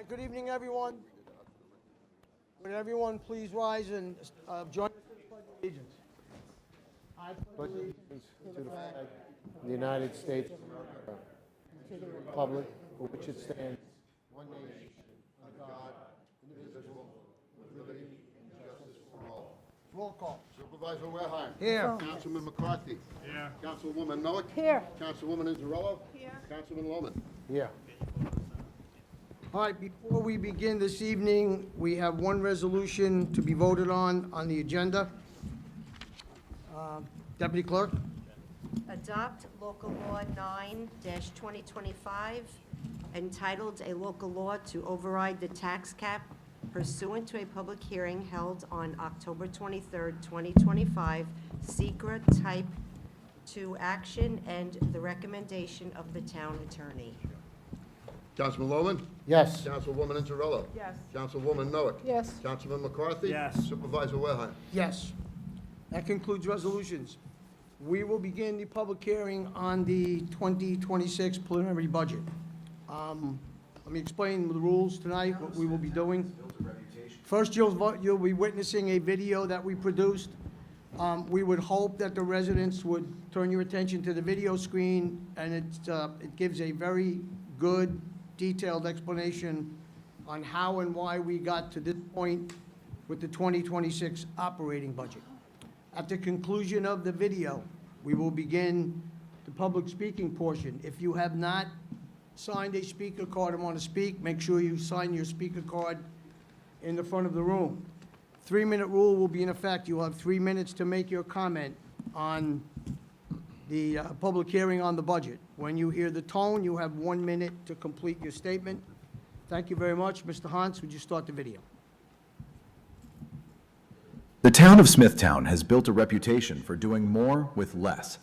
Good evening, everyone. Would everyone please rise and join us in the Pledge of Allegiance? I pledge allegiance To the flag of the United States of America, to the republic for which it stands, one nation, under God, indivisible, with liberty and justice for all. roll call. Supervisor Wareheim. Here. Councilman McCarthy. Here. Councilwoman Noack. Here. Councilwoman Inzarello. Here. Councilman Lohman. Yeah. All right, before we begin this evening, we have one resolution to be voted on the agenda. Deputy Clerk? Adopt local law 9-2025, entitled "A Local Law to Override the Tax Cap Pursuant to a Public Hearing Held on October 23, 2025, secret type 2 action and the recommendation of the town attorney." Councilman Lohman. Yes. Councilwoman Inzarello. Yes. Councilwoman Noack. Yes. Councilman McCarthy. Yes. Supervisor Wareheim. Yes. That concludes resolutions. We will begin the public hearing on the 2026 preliminary budget. Let me explain the rules tonight, what we will be doing. First, you'll be witnessing a video that we produced. We would hope that the residents would turn your attention to the video screen, and it gives a very good, detailed explanation on how and why we got to this point with the 2026 operating budget. At the conclusion of the video, we will begin the public speaking portion. If you have not signed a speaker card and want to speak, make sure you sign your speaker card in the front of the room. 3-minute rule will be in effect. You'll have 3 minutes to make your comment on the public hearing on the budget. When you hear the tone, you have 1 minute to complete your statement. Thank you very much. Mr. Hans, would you start the video? The town of Smithtown has built a reputation for doing more with less.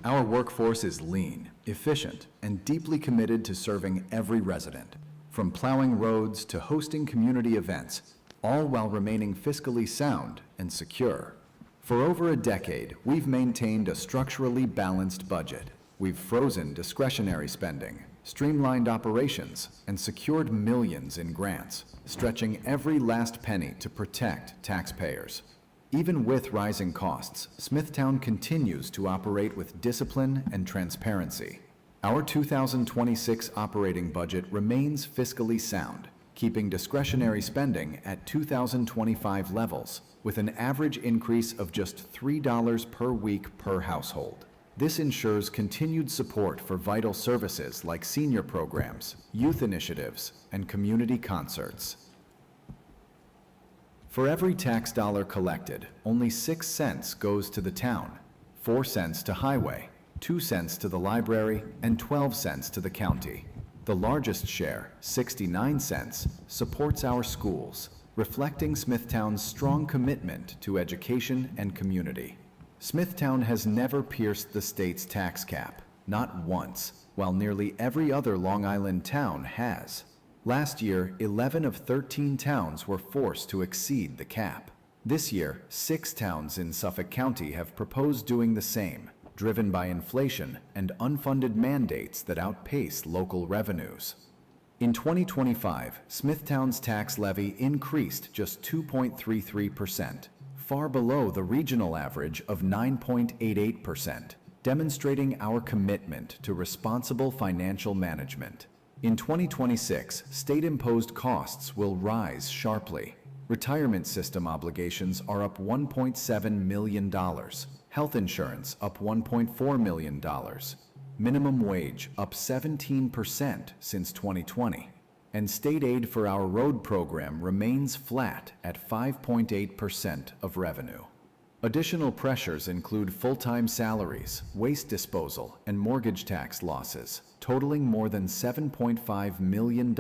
Our workforce is lean, efficient, and deeply committed to serving every resident. From plowing roads to hosting community events, all while remaining fiscally sound and secure. For over a decade, we've maintained a structurally balanced budget. We've frozen discretionary spending, streamlined operations, and secured millions in grants, stretching every last penny to protect taxpayers. Even with rising costs, Smithtown continues to operate with discipline and transparency. Our 2026 operating budget remains fiscally sound, keeping discretionary spending at 2025 levels, with an average increase of just $3 per week per household. This ensures continued support for vital services like senior programs, youth initiatives, and community concerts. For every tax dollar collected, only 6 cents goes to the town, 4 cents to highway, 2 cents to the library, and 12 cents to the county. The largest share, 69 cents, supports our schools, reflecting Smithtown's strong commitment to education and community. Smithtown has never pierced the state's tax cap, not once, while nearly every other Long Island town has. Last year, 11 of 13 towns were forced to exceed the cap. This year, 6 towns in Suffolk County have proposed doing the same, driven by inflation and unfunded mandates that outpace local revenues. In 2025, Smithtown's tax levy increased just 2.33%, far below the regional average of 9.88%, demonstrating our commitment to responsible financial management. In 2026, state-imposed costs will rise sharply. Retirement system obligations are up $1.7 million, health insurance up $1.4 million, minimum wage up 17% since 2020, and state aid for our road program remains flat at 5.8% of revenue. Additional pressures include full-time salaries, waste disposal, and mortgage tax losses, totaling more than $7.5 million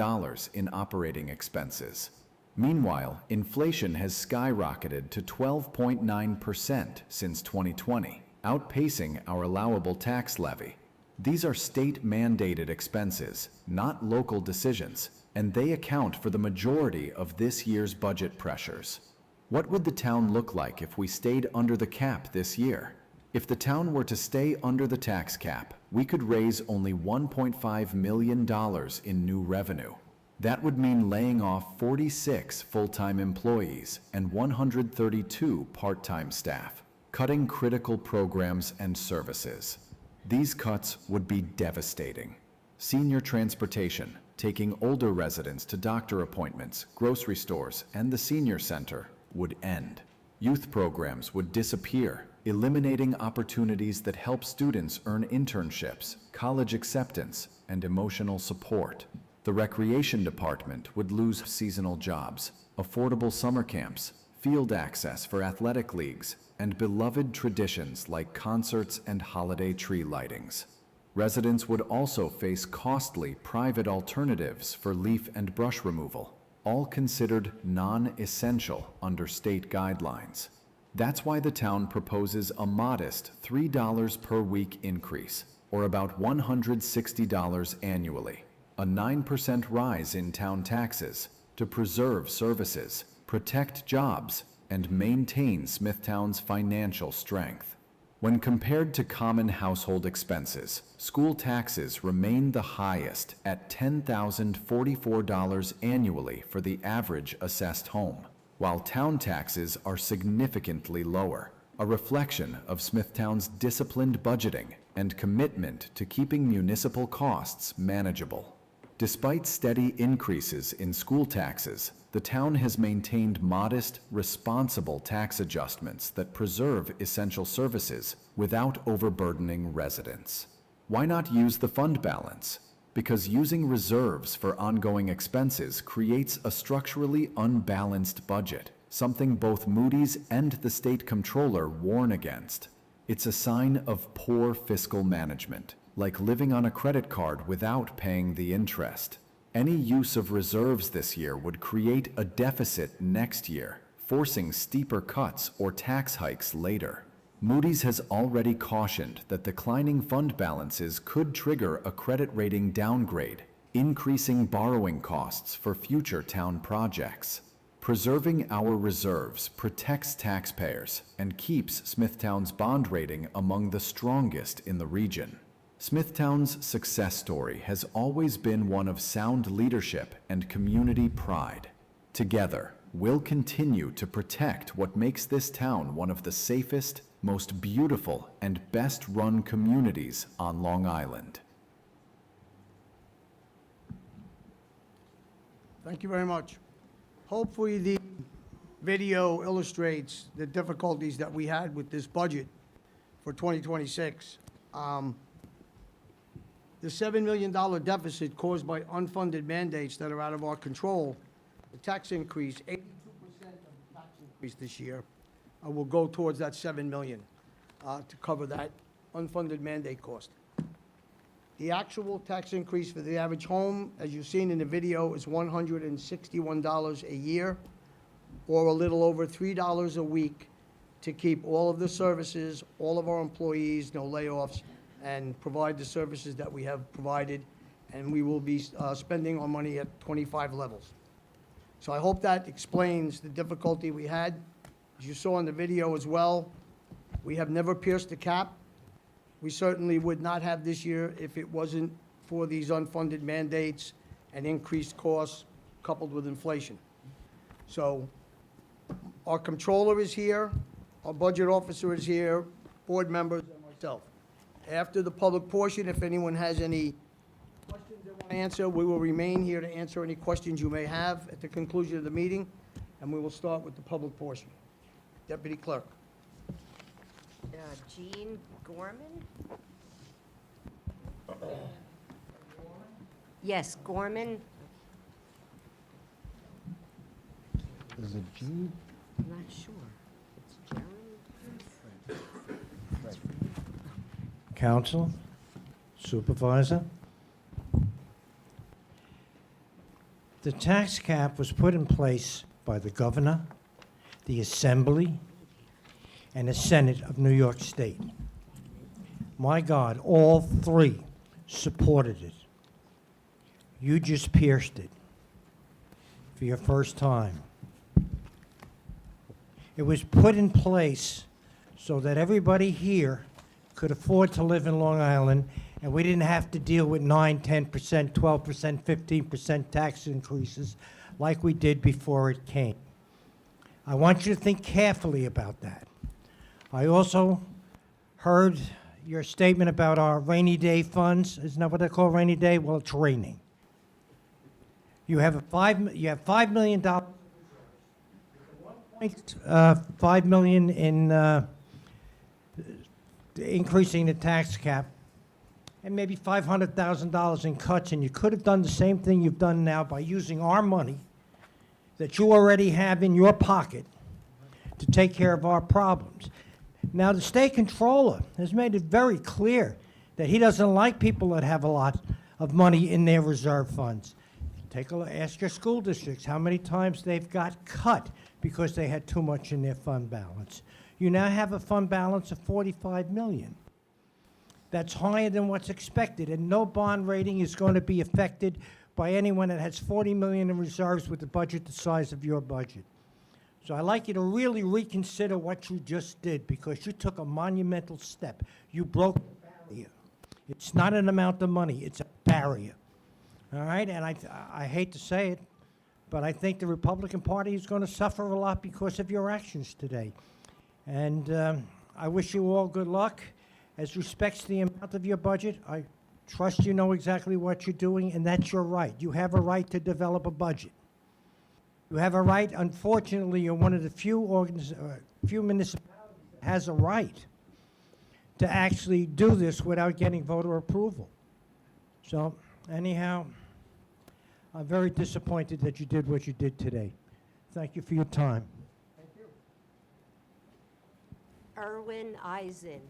in operating expenses. Meanwhile, inflation has skyrocketed to 12.9% since 2020, outpacing our allowable tax levy. These are state-mandated expenses, not local decisions, and they account for the majority of this year's budget pressures. What would the town look like if we stayed under the cap this year? If the town were to stay under the tax cap, we could raise only $1.5 million in new revenue. That would mean laying off 46 full-time employees and 132 part-time staff, cutting critical programs and services. These cuts would be devastating. Senior transportation, taking older residents to doctor appointments, grocery stores, and the senior center, would end. Youth programs would disappear, eliminating opportunities that help students earn internships, college acceptance, and emotional support. The recreation department would lose seasonal jobs, affordable summer camps, field access for athletic leagues, and beloved traditions like concerts and holiday tree lightings. Residents would also face costly private alternatives for leaf and brush removal, all considered non-essential under state guidelines. That's why the town proposes a modest $3 per week increase, or about $160 annually, a 9% rise in town taxes to preserve services, protect jobs, and maintain Smithtown's financial strength. When compared to common household expenses, school taxes remain the highest at $10,044 annually for the average assessed home, while town taxes are significantly lower, a reflection of Smithtown's disciplined budgeting and commitment to keeping municipal costs manageable. Despite steady increases in school taxes, the town has maintained modest, responsible tax adjustments that preserve essential services without overburdening residents. Why not use the fund balance? Because using reserves for ongoing expenses creates a structurally unbalanced budget, something both Moody's and the state comptroller warn against. It's a sign of poor fiscal management, like living on a credit card without paying the interest. Any use of reserves this year would create a deficit next year, forcing steeper cuts or tax hikes later. Moody's has already cautioned that declining fund balances could trigger a credit rating downgrade, increasing borrowing costs for future town projects. Preserving our reserves protects taxpayers and keeps Smithtown's bond rating among the strongest in the region. Smithtown's success story has always been one of sound leadership and community pride. Together, we'll continue to protect what makes this town one of the safest, most beautiful, and best-run communities on Long Island. Thank you very much. Hopefully, the video illustrates the difficulties that we had with this budget for 2026. The $7 million deficit caused by unfunded mandates that are out of our control, the tax increase, 82% of the tax increase this year will go towards that $7 million to cover that unfunded mandate cost. The actual tax increase for the average home, as you've seen in the video, is $161 a year, or a little over $3 a week to keep all of the services, all of our employees, no layoffs, and provide the services that we have provided, and we will be spending our money at 25 levels. So I hope that explains the difficulty we had. As you saw in the video as well, we have never pierced the cap. We certainly would not have this year if it wasn't for these unfunded mandates and increased costs coupled with inflation. So our controller is here, our budget officer is here, board members, and myself. After the public portion, if anyone has any questions they want to answer, we will remain here to answer any questions you may have at the conclusion of the meeting, and we will start with the public portion. Deputy Clerk. Jean Gorman? Yes, Gorman. Is it G? I'm not sure. It's Jeremy? Council, Supervisor. The tax cap was put in place by the Governor, the Assembly, and the Senate of New York State. My God, all three supported it. You just pierced it for your first time. It was put in place so that everybody here could afford to live in Long Island and we didn't have to deal with 9, 10%, 12%, 15% tax increases like we did before it came. I want you to think carefully about that. I also heard your statement about our rainy day funds. Isn't that what they call rainy day? Well, it's raining. You have $5 million, $5 million in increasing the tax cap, and maybe $500,000 in cuts, and you could have done the same thing you've done now by using our money that you already have in your pocket to take care of our problems. Now, the state controller has made it very clear that he doesn't like people that have a lot of money in their reserve funds. Take a look, ask your school districts how many times they've got cut because they had too much in their fund balance. You now have a fund balance of $45 million. That's higher than what's expected, and no bond rating is going to be affected by anyone that has $40 million in reserves with a budget the size of your budget. So I'd like you to really reconsider what you just did, because you took a monumental step. You broke the barrier. It's not an amount of money, it's a barrier. All right, and I hate to say it, but I think the Republican Party is going to suffer a lot because of your actions today. And I wish you all good luck. As respects the amount of your budget, I trust you know exactly what you're doing, and that's your right. You have a right to develop a budget. You have a right. Unfortunately, you're one of the few municipalities that has a right to actually do this without getting voter approval. So, anyhow, I'm very disappointed that you did what you did today. Thank you for your time. Erwin Eisen.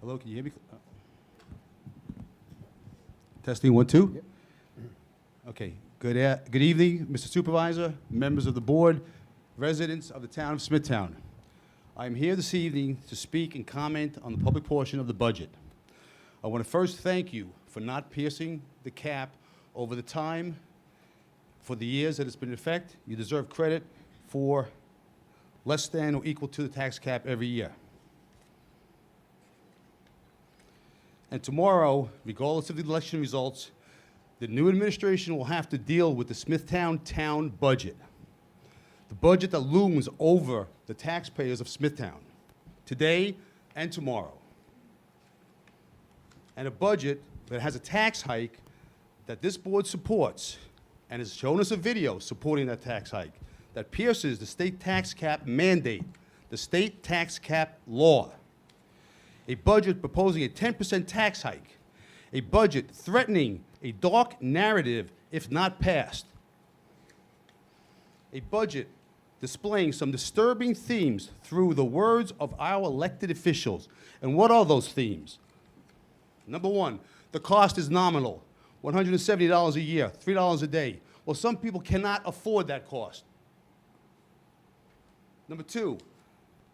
Hello, can you hear me? Testing 1, 2. Okay. Good evening, Mr. Supervisor, members of the board, residents of the town of Smithtown. I'm here this evening to speak and comment on the public portion of the budget. I want to first thank you for not piercing the cap over the time for the years that it's been in effect. You deserve credit for less than or equal to the tax cap every year. And tomorrow, regardless of the election results, the new administration will have to deal with the Smithtown town budget. The budget that looms over the taxpayers of Smithtown, today and tomorrow. And a budget that has a tax hike that this board supports and has shown us a video supporting that tax hike that pierces the state tax cap mandate, the state tax cap law. A budget proposing a 10% tax hike, a budget threatening a dark narrative if not passed, a budget displaying some disturbing themes through the words of our elected officials. And what are those themes? Number one, the cost is nominal, $170 a year, $3 a day. Well, some people cannot afford that cost. Number two,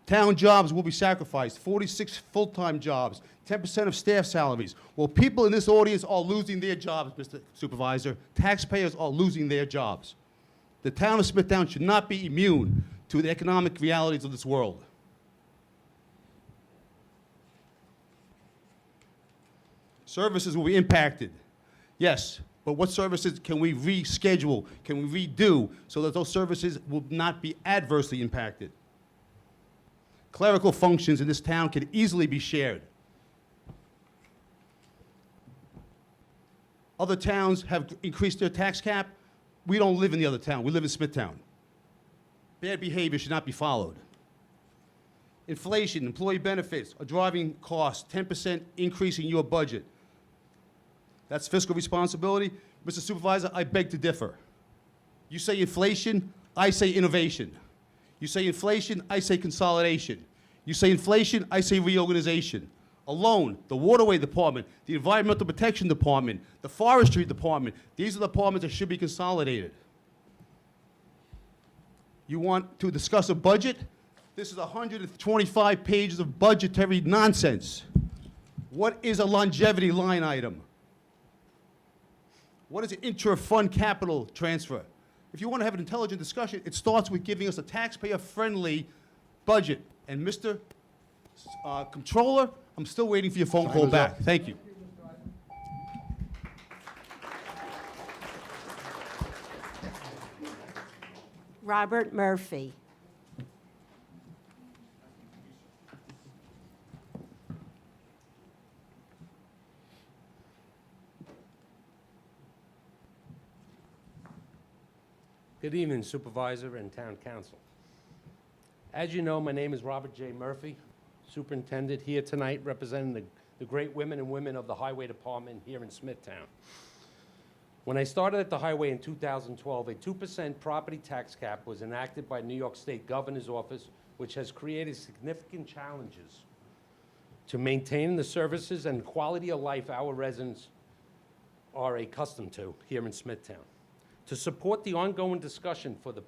town jobs will be sacrificed, 46 full-time jobs, 10% of staff salaries. Well, people in this audience are losing their jobs, Mr. Supervisor. Taxpayers are losing their jobs. The town of Smithtown should not be immune to the economic realities of this world. Services will be impacted. Yes, but what services can we reschedule, can we redo, so that those services will not be adversely impacted? Clerical functions in this town can easily be shared. Other towns have increased their tax cap. We don't live in the other town. We live in Smithtown. Bad behavior should not be followed. Inflation, employee benefits are driving costs, 10% increase in your budget. That's fiscal responsibility. Mr. Supervisor, I beg to differ. You say inflation, I say innovation. You say inflation, I say consolidation. You say inflation, I say reorganization. Alone, the Waterway Department, the Environmental Protection Department, the Forestry Department, these are the departments that should be consolidated. You want to discuss a budget? This is 125 pages of budgetary nonsense. What is a longevity line item? What is an intra-fund capital transfer? If you want to have an intelligent discussion, it starts with giving us a taxpayer-friendly budget. And Mr. Controller, I'm still waiting for your phone call is up. back. Thank you. Robert Murphy. Good evening, Supervisor and Town Council. As you know, my name is Robert J. Murphy, Superintendent here tonight representing the great women and women of the Highway Department here in Smithtown. When I started at the highway in 2012, a 2% property tax cap was enacted by New York State Governor's Office, which has created significant challenges to maintain the services and quality of life our residents are accustomed to here in Smithtown. To support the ongoing discussion for the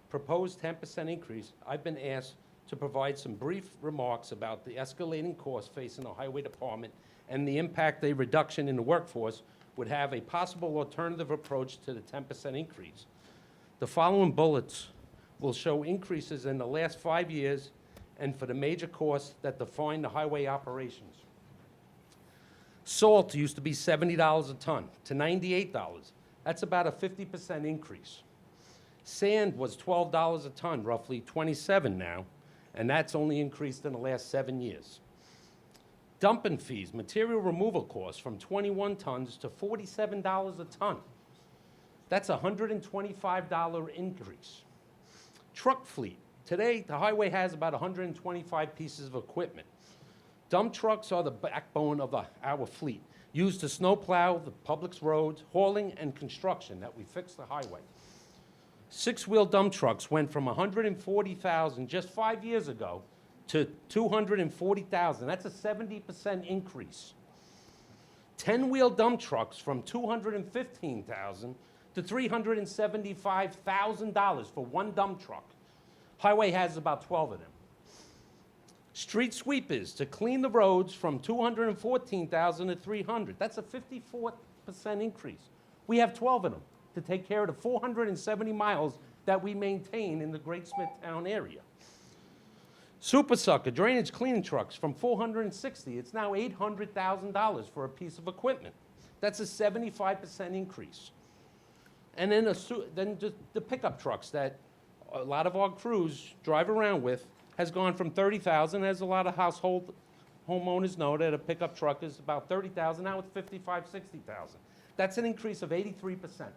proposed 10% increase, I've been asked to provide some brief remarks about the escalating costs facing the Highway Department and the impact a reduction in the workforce would have a possible alternative approach to the 10% increase. The following bullets will show increases in the last 5 years and for the major costs that define the highway operations. Salt used to be $70 a ton to $98. That's about a 50% increase. Sand was $12 a ton, roughly 27 now, and that's only increased in the last 7 years. Dumping fees, material removal costs from 21 tons to $47 a ton. That's a $125 increase. Truck fleet. Today, the highway has about 125 pieces of equipment. Dump trucks are the backbone of our fleet, used to snowplow the public's roads, hauling, and construction that we fix the highway. Six-wheel dump trucks went from 140,000 just 5 years ago to 240,000. That's a 70% increase. 10-wheel dump trucks from 215,000 to $375,000 for one dump truck. Highway has about 12 of them. Street sweepers to clean the roads from 214,000 to 300. That's a 54% increase. We have 12 of them to take care of the 470 miles that we maintain in the Great Smithtown area. Super Sucker drainage cleaning trucks from 460, it's now $800,000 for a piece of equipment. That's a 75% increase. And then, then just the pickup trucks that a lot of our crews drive around with has gone from 30,000, as a lot of household homeowners know that a pickup truck is about 30,000, now it's 55, 60,000. That's an increase of 83%.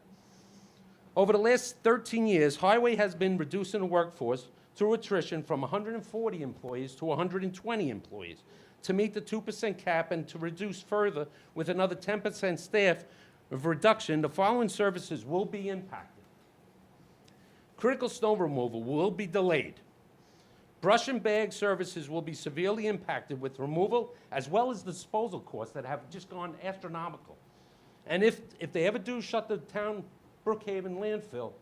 Over the last 13 years, Highway has been reducing the workforce through attrition from 140 employees to 120 employees to meet the 2% cap and to reduce further with another 10% staff of reduction. The following services will be impacted. Critical snow removal will be delayed. Brush and bag services will be severely impacted with removal as well as disposal costs that have just gone astronomical. And if they ever do shut the town Brookhaven landfill,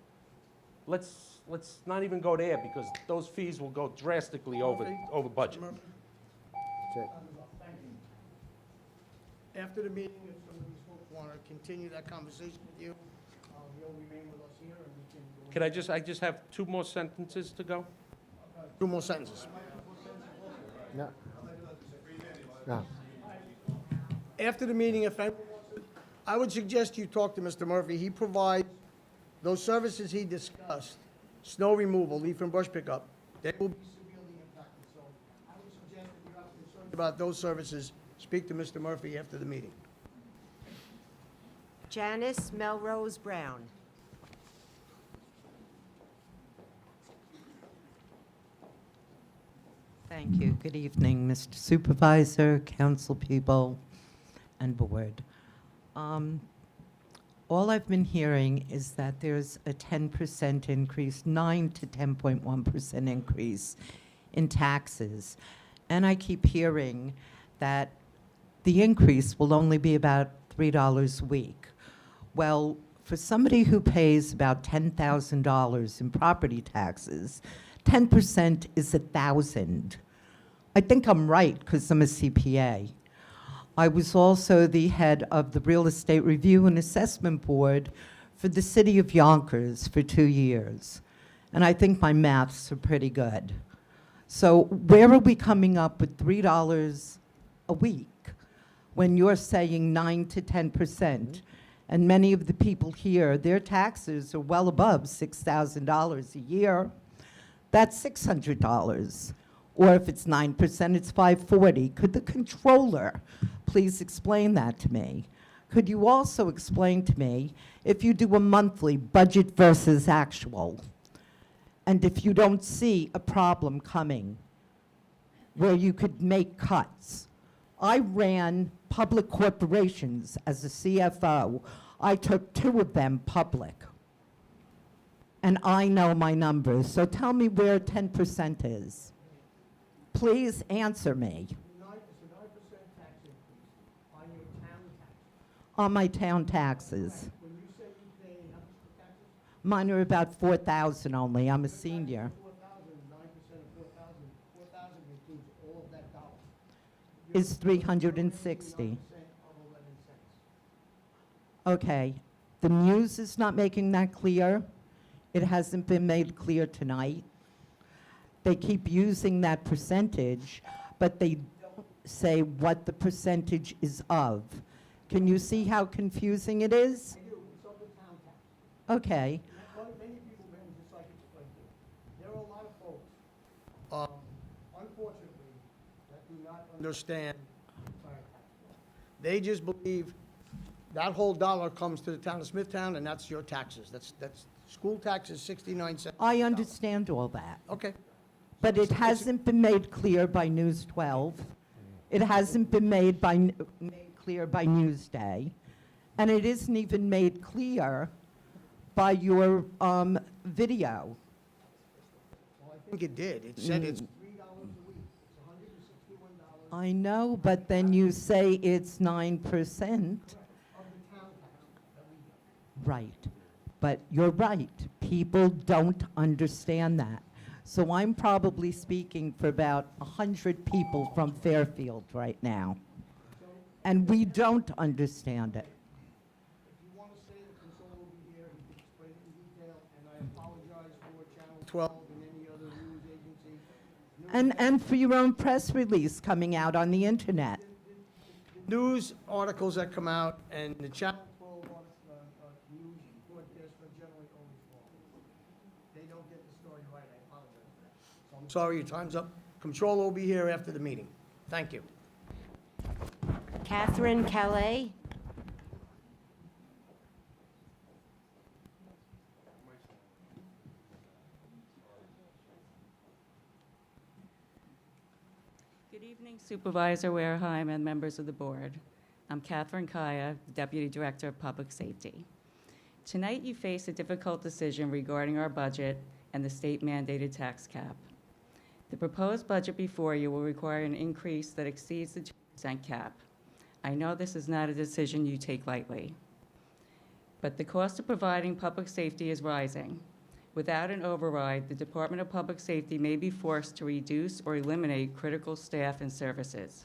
let's not even go there because those fees will go drastically over budget. That's it. After the meeting, if some of these folks want to continue that conversation with you, you'll remain with us here and we can go. Could I just have 2 more sentences to go? 2 more sentences. No. No. After the meeting, if anyone wants to, I would suggest you talk to Mr. Murphy. He provides those services he discussed, snow removal, leaf and brush pickup, they will be severely impacted. So I would suggest if you have concerns about those services, speak to Mr. Murphy after the meeting. Janice Melrose Brown. Thank you. Good evening, Mr. Supervisor, council people, and board. All I've been hearing is that there's a 10% increase, 9 to 10.1% increase in taxes. And I keep hearing that the increase will only be about $3 a week. Well, for somebody who pays about $10,000 in property taxes, 10% is $1,000. I think I'm right because I'm a CPA. I was also the head of the Real Estate Review and Assessment Board for the city of Yonkers for 2 years. And I think my maths are pretty good. So where are we coming up with $3 a week when you're saying 9 to 10%? And many of the people here, their taxes are well above $6,000 a year. That's $600. Or if it's 9%, it's $540. Could the controller please explain that to me? Could you also explain to me if you do a monthly budget versus actual, and if you don't see a problem coming where you could make cuts? I ran public corporations as a CFO. I took 2 of them public. And I know my numbers, so tell me where 10% is. Please answer me. It's a 9% tax increase on your town tax. On my town taxes. When you say you pay how much for taxes? Mine are about 4,000 only. I'm a senior. 4,000, 9% of 4,000 includes all of that dollar. Is 360. 9% of 11 cents. Okay. The News is not making that clear. It hasn't been made clear tonight. They keep using that percentage, but they don't say what the percentage is of. Can you see how confusing it is? I do, it's of the town tax. Okay. Many people, just like explained to you, there are a lot of folks, unfortunately, that do not understand our tax law. They just believe that whole dollar comes to the town of Smithtown, and that's your taxes. That's school taxes, 69 cents. I understand all that. Okay. But it hasn't been made clear by News 12. It hasn't been made clear by Newsday. And it isn't even made clear by your video. Well, I think it did. It said it's $3 a week. It's $161 I know, but then you say it's 9%. of the town tax that we get. Right. But you're right. People don't understand that. So I'm probably speaking for about 100 people from Fairfield right now. And we don't understand it. If you want to say the control will be here, he can explain it in detail, and I apologize for Channel 12 and any other news agency. And for your own press release coming out on the internet. News articles that come out and the Channel 12 news broadcasts are generally always wrong. They don't get the story right, I apologize for that. So I'm sorry, your time's up. Controller will be here after the meeting. Thank you. Catherine Calais. Good evening, Supervisor Wareheim and members of the board. I'm Catherine Kaya, Deputy Director of Public Safety. Tonight, you face a difficult decision regarding our budget and the state-mandated tax cap. The proposed budget before you will require an increase that exceeds the 2% cap. I know this is not a decision you take lightly, but the cost of providing public safety is rising. Without an override, the Department of Public Safety may be forced to reduce or eliminate critical staff and services.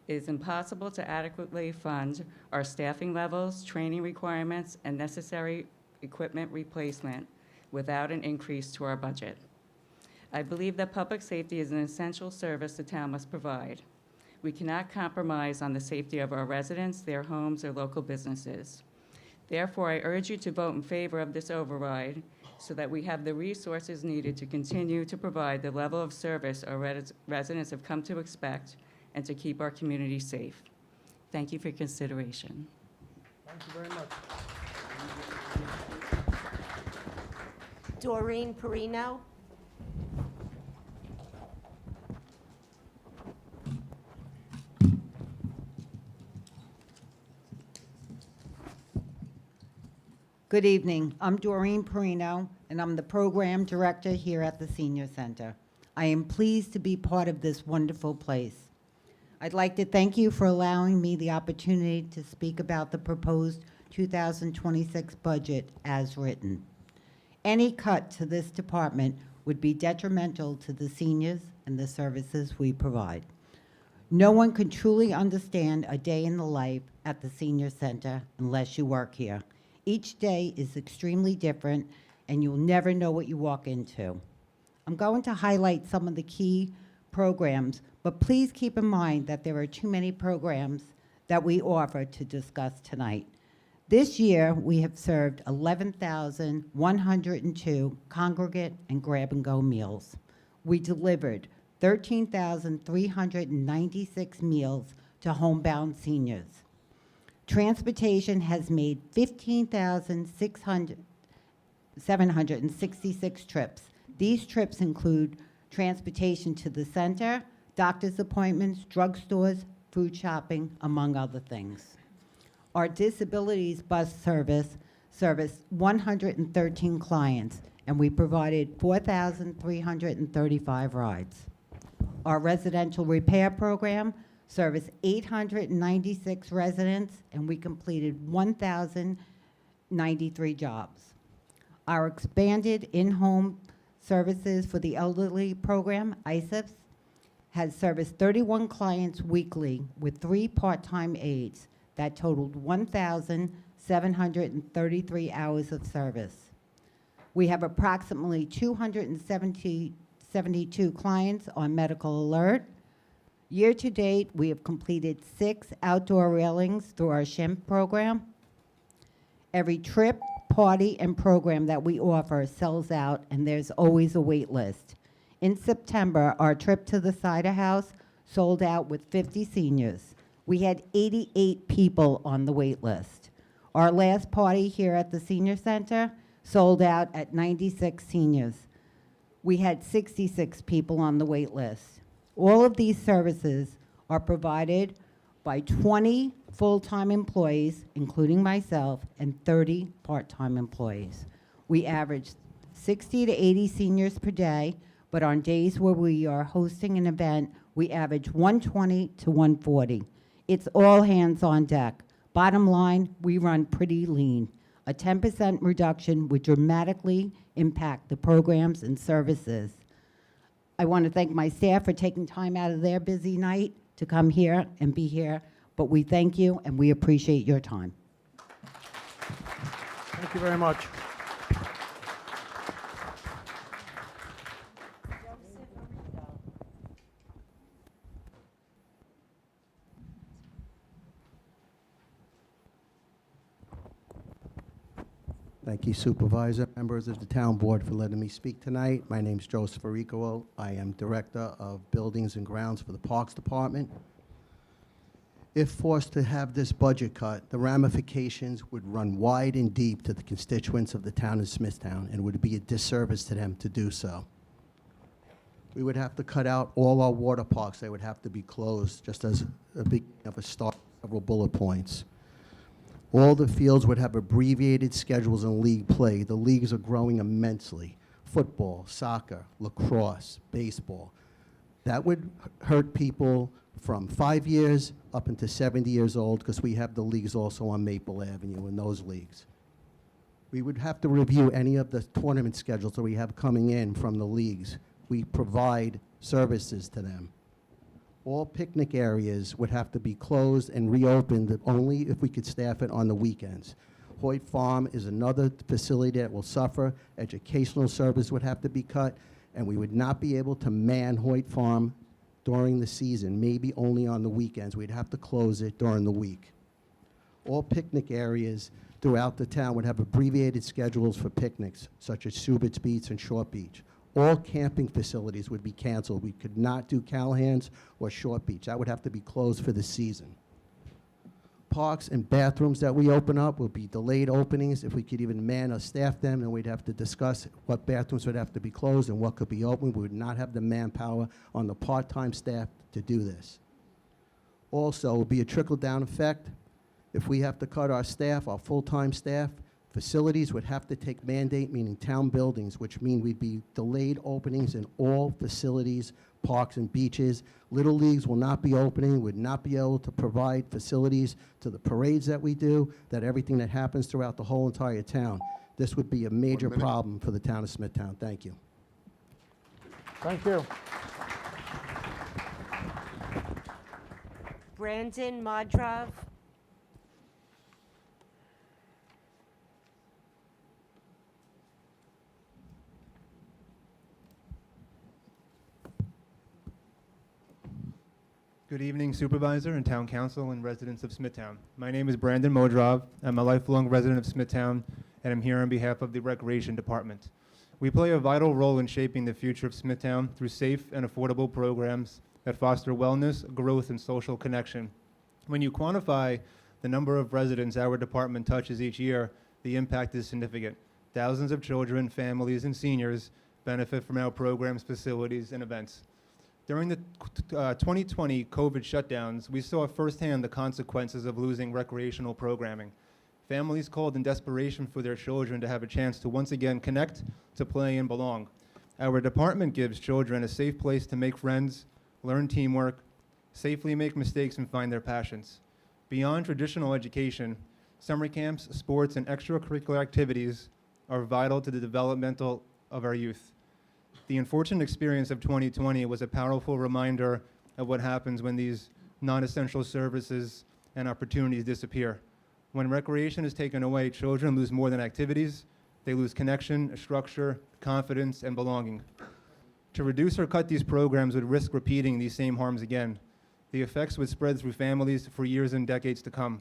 It is impossible to adequately fund our staffing levels, training requirements, and necessary equipment replacement without an increase to our budget. I believe that public safety is an essential service the town must provide. We cannot compromise on the safety of our residents, their homes, or local businesses. Therefore, I urge you to vote in favor of this override so that we have the resources needed to continue to provide the level of service our residents have come to expect and to keep our community safe. Thank you for your consideration. Thank you very much. Doreen Perino. Good evening. I'm Doreen Perino, and I'm the Program Director here at the Senior Center. I am pleased to be part of this wonderful place. I'd like to thank you for allowing me the opportunity to speak about the proposed 2026 budget as written. Any cut to this department would be detrimental to the seniors and the services we provide. No one can truly understand a day in the life at the senior center unless you work here. Each day is extremely different, and you'll never know what you walk into. I'm going to highlight some of the key programs, but please keep in mind that there are too many programs that we offer to discuss tonight. This year, we have served 11,102 congregate and grab-and-go meals. We delivered 13,396 meals to homebound seniors. Transportation has made 15,766 trips. These trips include transportation to the center, doctor's appointments, drugstores, food shopping, among other things. Our disabilities bus service serviced 113 clients, and we provided 4,335 rides. Our residential repair program serviced 896 residents, and we completed 1,093 jobs. Our expanded in-home services for the elderly program, ISIFs, has serviced 31 clients weekly with 3 part-time aides that totaled 1,733 hours of service. We have approximately 272 clients on medical alert. Year to date, we have completed 6 outdoor railings through our SHIMP program. Every trip, party, and program that we offer sells out, and there's always a wait list. In September, our trip to the Cider House sold out with 50 seniors. We had 88 people on the wait list. Our last party here at the Senior Center sold out at 96 seniors. We had 66 people on the wait list. All of these services are provided by 20 full-time employees, including myself, and 30 part-time employees. We average 60 to 80 seniors per day, but on days where we are hosting an event, we average 120 to 140. It's all hands on deck. Bottom line, we run pretty lean. A 10% reduction would dramatically impact the programs and services. I want to thank my staff for taking time out of their busy night to come here and be here, but we thank you and we appreciate your time. Thank you very much. Thank you, Supervisor, members of the Town Board, for letting me speak tonight. My name's Joseph Arico. I am Director of Buildings and Grounds for the Parks Department. If forced to have this budget cut, the ramifications would run wide and deep to the constituents of the town of Smithtown, and it would be a disservice to them to do so. We would have to cut out all our water parks. They would have to be closed, just as a big of a start, several bullet points. All the fields would have abbreviated schedules in league play. The leagues are growing immensely. Football, soccer, lacrosse, baseball. That would hurt people from 5 years up into 70 years old, because we have the leagues also on Maple Avenue in those leagues. We would have to review any of the tournament schedules that we have coming in from the leagues. We provide services to them. All picnic areas would have to be closed and reopened only if we could staff it on the weekends. Hoyt Farm is another facility that will suffer. Educational service would have to be cut, and we would not be able to man Hoyt Farm during the season, maybe only on the weekends. We'd have to close it during the week. All picnic areas throughout the town would have abbreviated schedules for picnics, such as Subitt's Beach and Short Beach. All camping facilities would be canceled. We could not do Callahan's or Short Beach. That would have to be closed for the season. Parks and bathrooms that we open up will be delayed openings. If we could even man or staff them, then we'd have to discuss what bathrooms would have to be closed and what could be open. We would not have the manpower on the part-time staff to do this. Also, it will be a trickle-down effect. If we have to cut our staff, our full-time staff, facilities would have to take mandate, meaning town buildings, which mean we'd be delayed openings in all facilities, parks and beaches. Little leagues will not be opening, would not be able to provide facilities to the parades that we do, that everything that happens throughout the whole entire town. This would be a major problem for the town of Smithtown. Thank you. Thank you. Brandon Modrov. Good evening, Supervisor and Town Council and residents of Smithtown. My name is Brandon Modrov. I'm a lifelong resident of Smithtown, and I'm here on behalf of the Recreation Department. We play a vital role in shaping the future of Smithtown through safe and affordable programs that foster wellness, growth, and social connection. When you quantify the number of residents our department touches each year, the impact is significant. Thousands of children, families, and seniors benefit from our programs, facilities, and events. During the 2020 COVID shutdowns, we saw firsthand the consequences of losing recreational programming. Families called in desperation for their children to have a chance to once again connect, to play, and belong. Our department gives children a safe place to make friends, learn teamwork, safely make mistakes, and find their passions. Beyond traditional education, summer camps, sports, and extracurricular activities are vital to the developmental of our youth. The unfortunate experience of 2020 was a powerful reminder of what happens when these non-essential services and opportunities disappear. When recreation is taken away, children lose more than activities. They lose connection, structure, confidence, and belonging. To reduce or cut these programs would risk repeating these same harms again. The effects would spread through families for years and decades to come.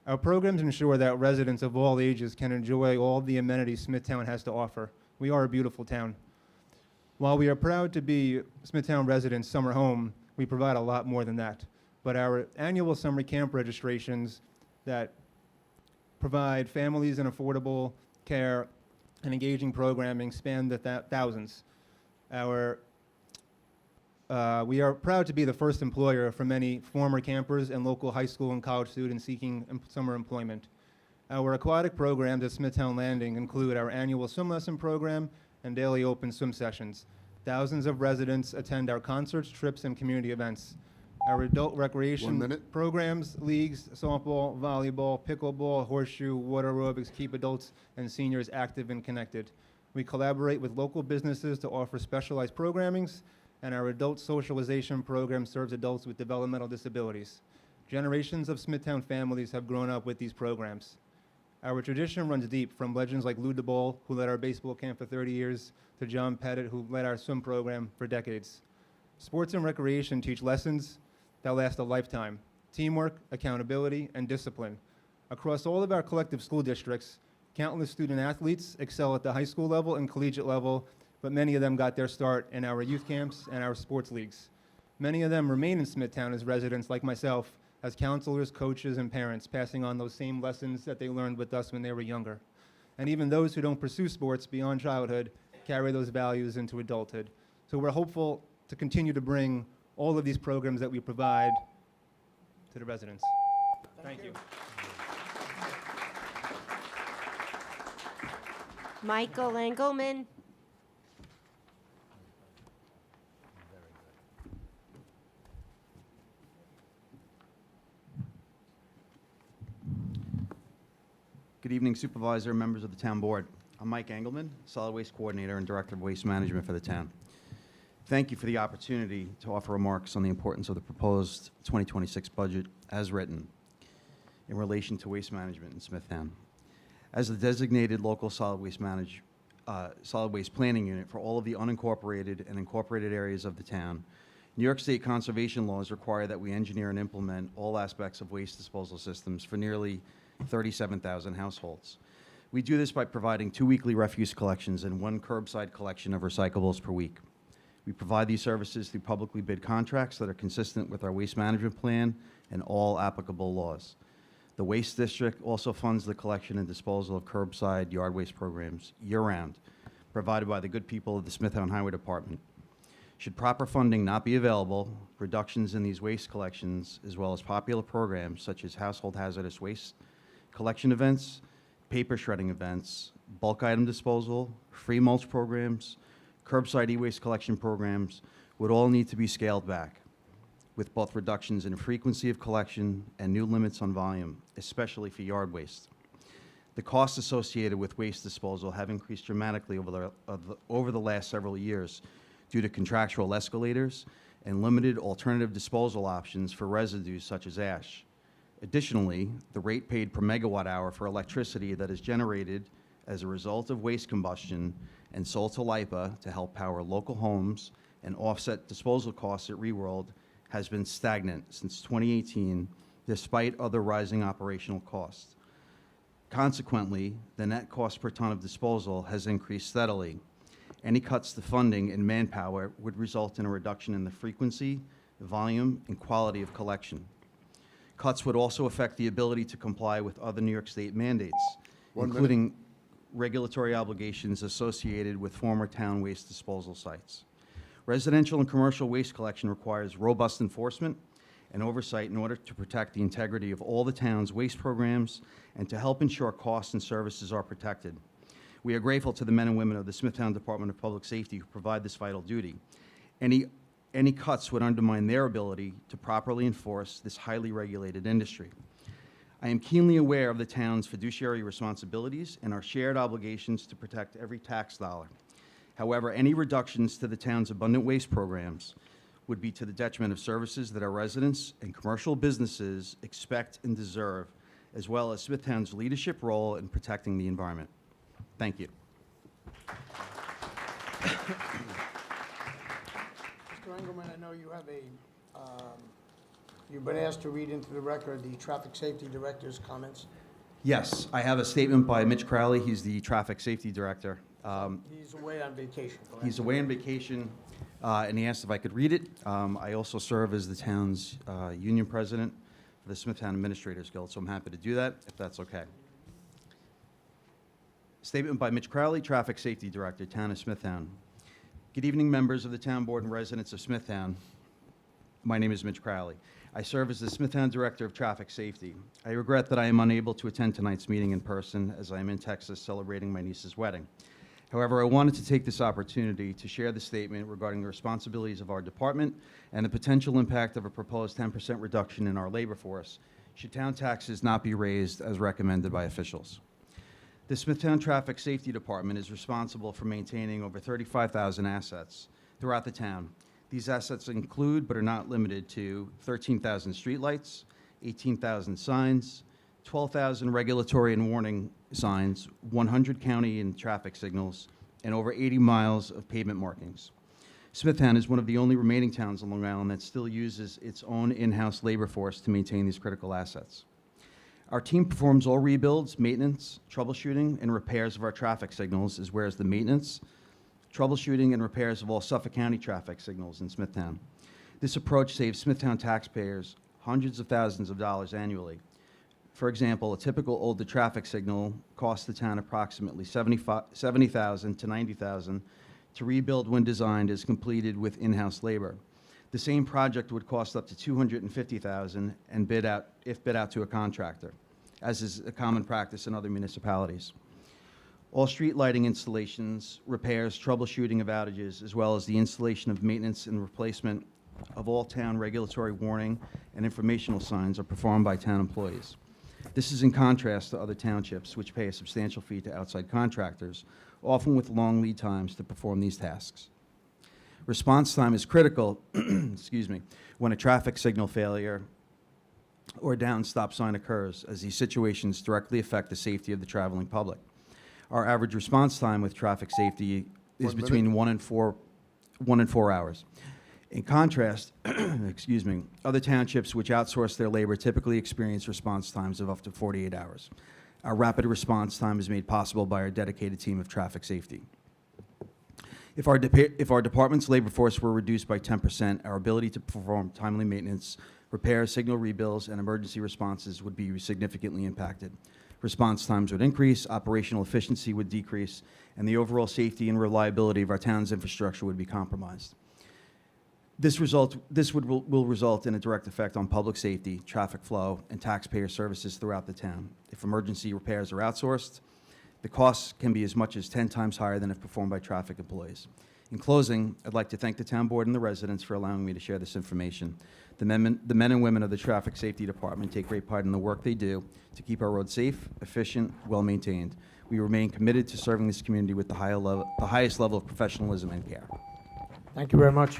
Our programs ensure that residents of all ages can enjoy all the amenities Smithtown has to offer. We are a beautiful town. While we are proud to be Smithtown residents' summer home, we provide a lot more than that. But our annual summer camp registrations that provide families and affordable care and engaging programming span the thousands. We are proud to be the first employer for many former campers and local high school and college students seeking summer employment. Our aquatic programs at Smithtown Landing include our annual swim lesson program and daily open swim sessions. Thousands of residents attend our concerts, trips, and community events. Our adult recreation programs, leagues, softball, volleyball, pickleball, horseshoe, water aerobics keep adults and seniors active and connected. We collaborate with local businesses to offer specialized programmings, and our adult socialization program serves adults with developmental disabilities. Generations of Smithtown families have grown up with these programs. Our tradition runs deep, from legends like Lou DeBall, who led our baseball camp for 30 years, to John Pettit, who led our swim program for decades. Sports and recreation teach lessons that last a lifetime: teamwork, accountability, and discipline. Across all of our collective school districts, countless student athletes excel at the high school level and collegiate level, but many of them got their start in our youth camps and our sports leagues. Many of them remain in Smithtown as residents like myself, as counselors, coaches, and parents, passing on those same lessons that they learned with us when they were younger. And even those who don't pursue sports beyond childhood carry those values into adulthood. So we're hopeful to continue to bring all of these programs that we provide to the residents. Thank you. Michael Engelman. Good evening, Supervisor and members of the Town Board. I'm Mike Engelman, Solid Waste Coordinator and Director of Waste Management for the town. Thank you for the opportunity to offer remarks on the importance of the proposed 2026 budget as written in relation to waste management in Smithtown. As the designated local solid waste planning unit for all of the unincorporated and incorporated areas of the town, New York State conservation laws require that we engineer and implement all aspects of waste disposal systems for nearly 37,000 households. We do this by providing 2 weekly refuse collections and 1 curbside collection of recyclables per week. We provide these services through publicly bid contracts that are consistent with our waste management plan and all applicable laws. The Waste District also funds the collection and disposal of curbside yard waste programs year-round, provided by the good people of the Smithtown Highway Department. Should proper funding not be available, reductions in these waste collections, as well as popular programs such as household hazardous waste collection events, paper shredding events, bulk item disposal, free mulch programs, curbside e-waste collection programs, would all need to be scaled back, with both reductions in frequency of collection and new limits on volume, especially for yard waste. The costs associated with waste disposal have increased dramatically over the last several years due to contractual escalators and limited alternative disposal options for residues such as ash. Additionally, the rate paid per megawatt hour for electricity that is generated as a result of waste combustion and sold to LIPA to help power local homes and offset disposal costs at ReWorld has been stagnant since 2018, despite other rising operational costs. Consequently, the net cost per ton of disposal has increased steadily. Any cuts to funding and manpower would result in a reduction in the frequency, volume, and quality of collection. Cuts would also affect the ability to comply with other New York State mandates, including regulatory obligations associated with former town waste disposal sites. Residential and commercial waste collection requires robust enforcement and oversight in order to protect the integrity of all the town's waste programs and to help ensure costs and services are protected. We are grateful to the men and women of the Smithtown Department of Public Safety who provide this vital duty. Any cuts would undermine their ability to properly enforce this highly regulated industry. I am keenly aware of the town's fiduciary responsibilities and our shared obligations to protect every tax dollar. However, any reductions to the town's abundant waste programs would be to the detriment of services that our residents and commercial businesses expect and deserve, as well as Smithtown's leadership role in protecting the environment. Thank you. Mr. Engelmann, I know you have you've been asked to read into the record the Traffic Safety Director's comments. Yes, I have a statement by Mitch Crowley. He's the Traffic Safety Director. He's away on vacation. correct? He's away on vacation, and he asked if I could read it. I also serve as the town's union president for the Smithtown Administrators Guild, so I'm happy to do that, if that's okay. Statement by Mitch Crowley, Traffic Safety Director, Town of Smithtown. Good evening, members of the Town Board and residents of Smithtown. My name is Mitch Crowley. I serve as the Smithtown Director of Traffic Safety. I regret that I am unable to attend tonight's meeting in person as I am in Texas celebrating my niece's wedding. However, I wanted to take this opportunity to share the statement regarding the responsibilities of our department and the potential impact of a proposed 10% reduction in our labor force should town taxes not be raised as recommended by officials. The Smithtown Traffic Safety Department is responsible for maintaining over 35,000 assets throughout the town. These assets include, but are not limited to, 13,000 streetlights, 18,000 signs, 12,000 regulatory and warning signs, 100 county and traffic signals, and over 80 miles of pavement markings. Smithtown is one of the only remaining towns on Long Island that still uses its own in-house labor force to maintain these critical assets. Our team performs all rebuilds, maintenance, troubleshooting, and repairs of our traffic signals, as well as the maintenance, troubleshooting, and repairs of all Suffolk County traffic signals in Smithtown. This approach saves Smithtown taxpayers hundreds of thousands of dollars annually. For example, a typical older traffic signal costs the town approximately $70,000 to $90,000 to rebuild when designed as completed with in-house labor. The same project would cost up to $250,000 and bid out to a contractor, as is a common practice in other municipalities. All street lighting installations, repairs, troubleshooting of outages, as well as the installation of maintenance and replacement of all town regulatory warning and informational signs are performed by town employees. This is in contrast to other townships, which pay a substantial fee to outside contractors, often with long lead times to perform these tasks. Response time is critical, excuse me, when a traffic signal failure or down stop sign occurs, as these situations directly affect the safety of the traveling public. Our average response time with traffic safety is between 1 and 4 hours. In contrast, excuse me, other townships which outsource their labor typically experience response times of up to 48 hours. Our rapid response time is made possible by our dedicated team of traffic safety. If our department's labor force were reduced by 10%, our ability to perform timely maintenance, repairs, signal rebuilds, and emergency responses would be significantly impacted. Response times would increase, operational efficiency would decrease, and the overall safety and reliability of our town's infrastructure would be compromised. This will result in a direct effect on public safety, traffic flow, and taxpayer services throughout the town. If emergency repairs are outsourced, the costs can be as much as 10 times higher than if performed by traffic employees. In closing, I'd like to thank the town board and the residents for allowing me to share this information. The men and women of the Traffic Safety Department take great pride in the work they do to keep our roads safe, efficient, well-maintained. We remain committed to serving this community with the highest level of professionalism and care. Thank you very much.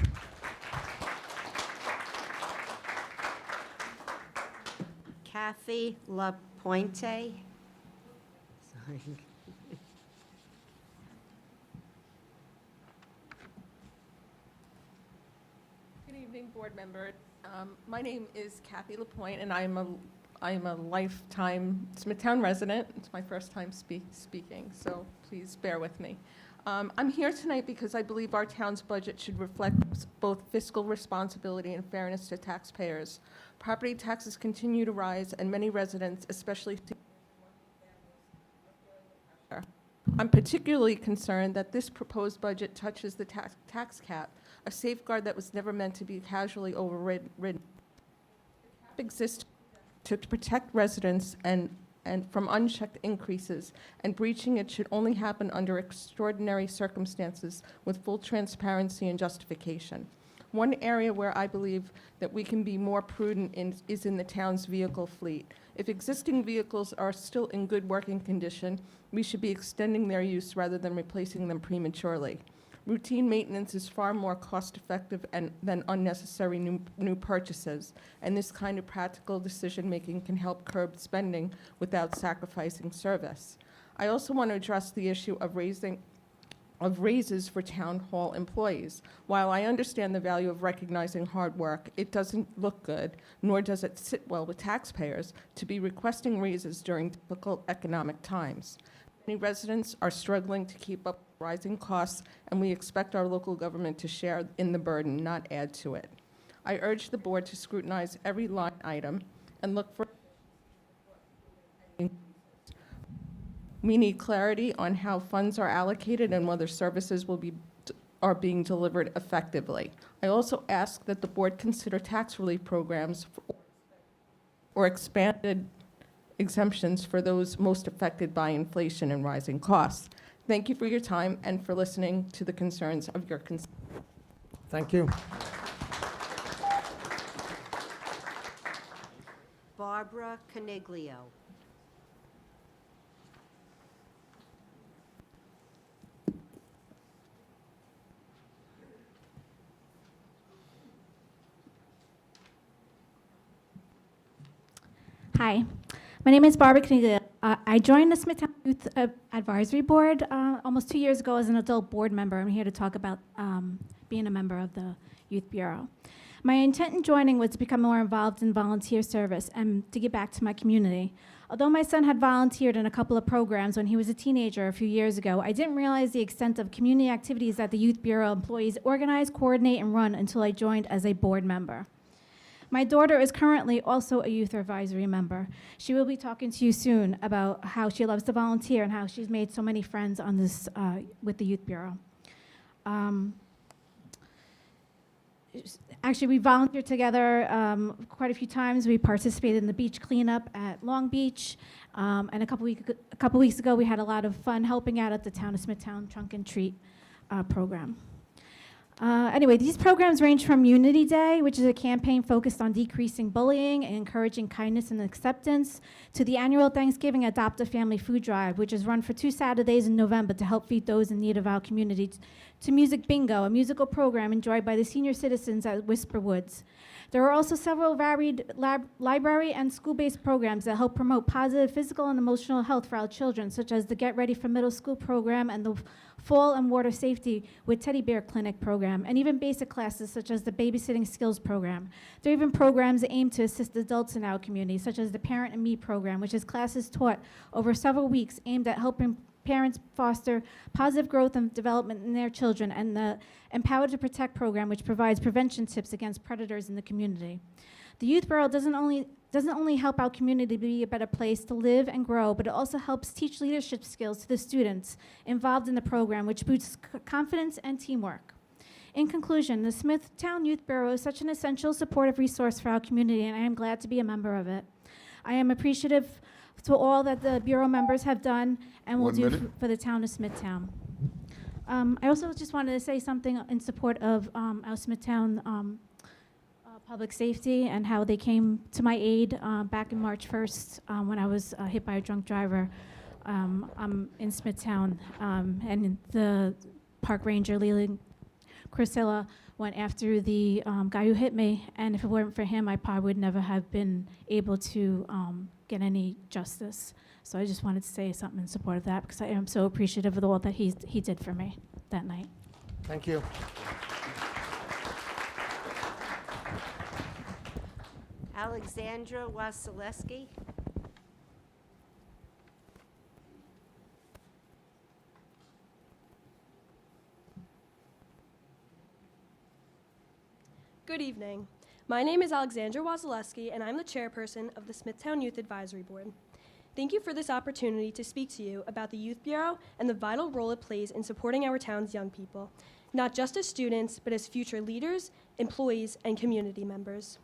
Kathy Lapointe. Sorry. Good evening, board member. My name is Kathy Lapointe, and I am a lifetime Smithtown resident. It's my first time speaking, so please bear with me. I'm here tonight because I believe our town's budget should reflect both fiscal responsibility and fairness to taxpayers. Property taxes continue to rise, and many residents, especially I'm particularly concerned that this proposed budget touches the tax cap, a safeguard that was never meant to be casually overridden. The cap exists to protect residents and from unchecked increases, and breaching it should only happen under extraordinary circumstances with full transparency and justification. One area where I believe that we can be more prudent is in the town's vehicle fleet. If existing vehicles are still in good working condition, we should be extending their use rather than replacing them prematurely. Routine maintenance is far more cost-effective than unnecessary new purchases, and this kind of practical decision-making can help curb spending without sacrificing service. I also want to address the issue of raises for town hall employees. While I understand the value of recognizing hard work, it doesn't look good, nor does it sit well with taxpayers, to be requesting raises during difficult economic times. Many residents are struggling to keep up with rising costs, and we expect our local government to share in the burden, not add to it. I urge the board to scrutinize every line item and look for. We need clarity on how funds are allocated and whether services are being delivered effectively. I also ask that the board consider tax relief programs or expanded exemptions for those most affected by inflation and rising costs. Thank you for your time and for listening to the concerns of your Thank you. Barbara Coniglio. Hi, my name is Barbara Kniga. I joined the Smithtown Youth Advisory Board almost 2 years ago as an adult board member. I'm here to talk about being a member of the Youth Bureau. My intent in joining was to become more involved in volunteer service and to give back to my community. Although my son had volunteered in a couple of programs when he was a teenager a few years ago, I didn't realize the extent of community activities that the Youth Bureau employees organize, coordinate, and run until I joined as a board member. My daughter is currently also a youth advisory member. She will be talking to you soon about how she loves to volunteer and how she's made so many friends on this with the Youth Bureau. Actually, we volunteered together quite a few times. We participated in the beach cleanup at Long Beach, and a couple weeks ago, we had a lot of fun helping out at the Town of Smithtown Trunk and Treat program. Anyway, these programs range from Unity Day, which is a campaign focused on decreasing bullying and encouraging kindness and acceptance, to the annual Thanksgiving Adopt a Family Food Drive, which is run for 2 Saturdays in November to help feed those in need of our community, to Music Bingo, a musical program enjoyed by the senior citizens at Whisper Woods. There are also several varied library and school-based programs that help promote positive physical and emotional health for our children, such as the Get Ready for Middle School program and the Fall and Water Safety with Teddy Bear Clinic program, and even basic classes such as the Babysitting Skills program. There are even programs aimed to assist adults in our community, such as the Parent and Me program, which is classes taught over several weeks aimed at helping parents foster positive growth and development in their children, and the Empowered to Protect program, which provides prevention tips against predators in the community. The Youth Bureau doesn't only help our community be a better place to live and grow, but it also helps teach leadership skills to the students involved in the program, which boosts confidence and teamwork. In conclusion, the Smithtown Youth Bureau is such an essential supportive resource for our community, and I am glad to be a member of it. I am appreciative to all that the Bureau members have done and will 1 do minute. for the town of Smithtown. I also just wanted to say something in support of our Smithtown public safety and how they came to my aid back in March 1st when I was hit by a drunk driver. I'm in Smithtown, and the park ranger, Leland Priscilla went after the guy who hit me, and if it weren't for him, I probably would never have been able to get any justice. So I just wanted to say something in support of that, because I am so appreciative of all that he did for me that night. Thank you. Alexandra Wasilewski. Good evening. My name is Alexandra Wasilewski, and I'm the chairperson of the Smithtown Youth Advisory Board. Thank you for this opportunity to speak to you about the Youth Bureau and the vital role it plays in supporting our town's young people, not just as students, but as future leaders, employees, and community members.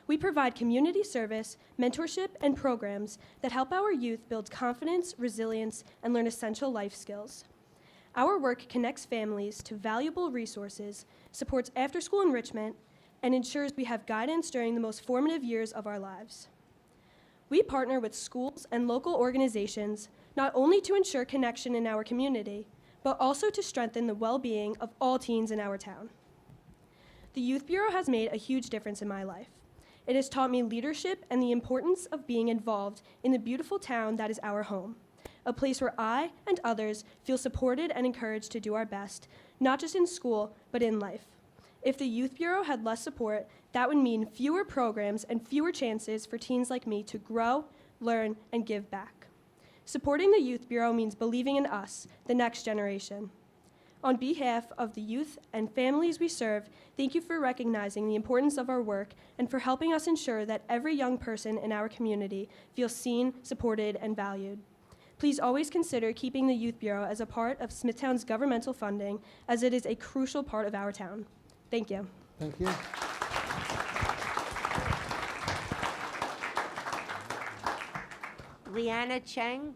We provide community service, mentorship, and programs that help our youth build confidence, resilience, and learn essential life skills. Our work connects families to valuable resources, supports after-school enrichment, and ensures we have guidance during the most formative years of our lives. We partner with schools and local organizations not only to ensure connection in our community, but also to strengthen the well-being of all teens in our town. The Youth Bureau has made a huge difference in my life. It has taught me leadership and the importance of being involved in the beautiful town that is our home, a place where I and others feel supported and encouraged to do our best, not just in school, but in life. If the Youth Bureau had less support, that would mean fewer programs and fewer chances for teens like me to grow, learn, and give back. Supporting the Youth Bureau means believing in us, the next generation. On behalf of the youth and families we serve, thank you for recognizing the importance of our work and for helping us ensure that every young person in our community feels seen, supported, and valued. Please always consider keeping the Youth Bureau as a part of Smithtown's governmental funding, as it is a crucial part of our town. Thank you. Thank you. Leanna Cheng.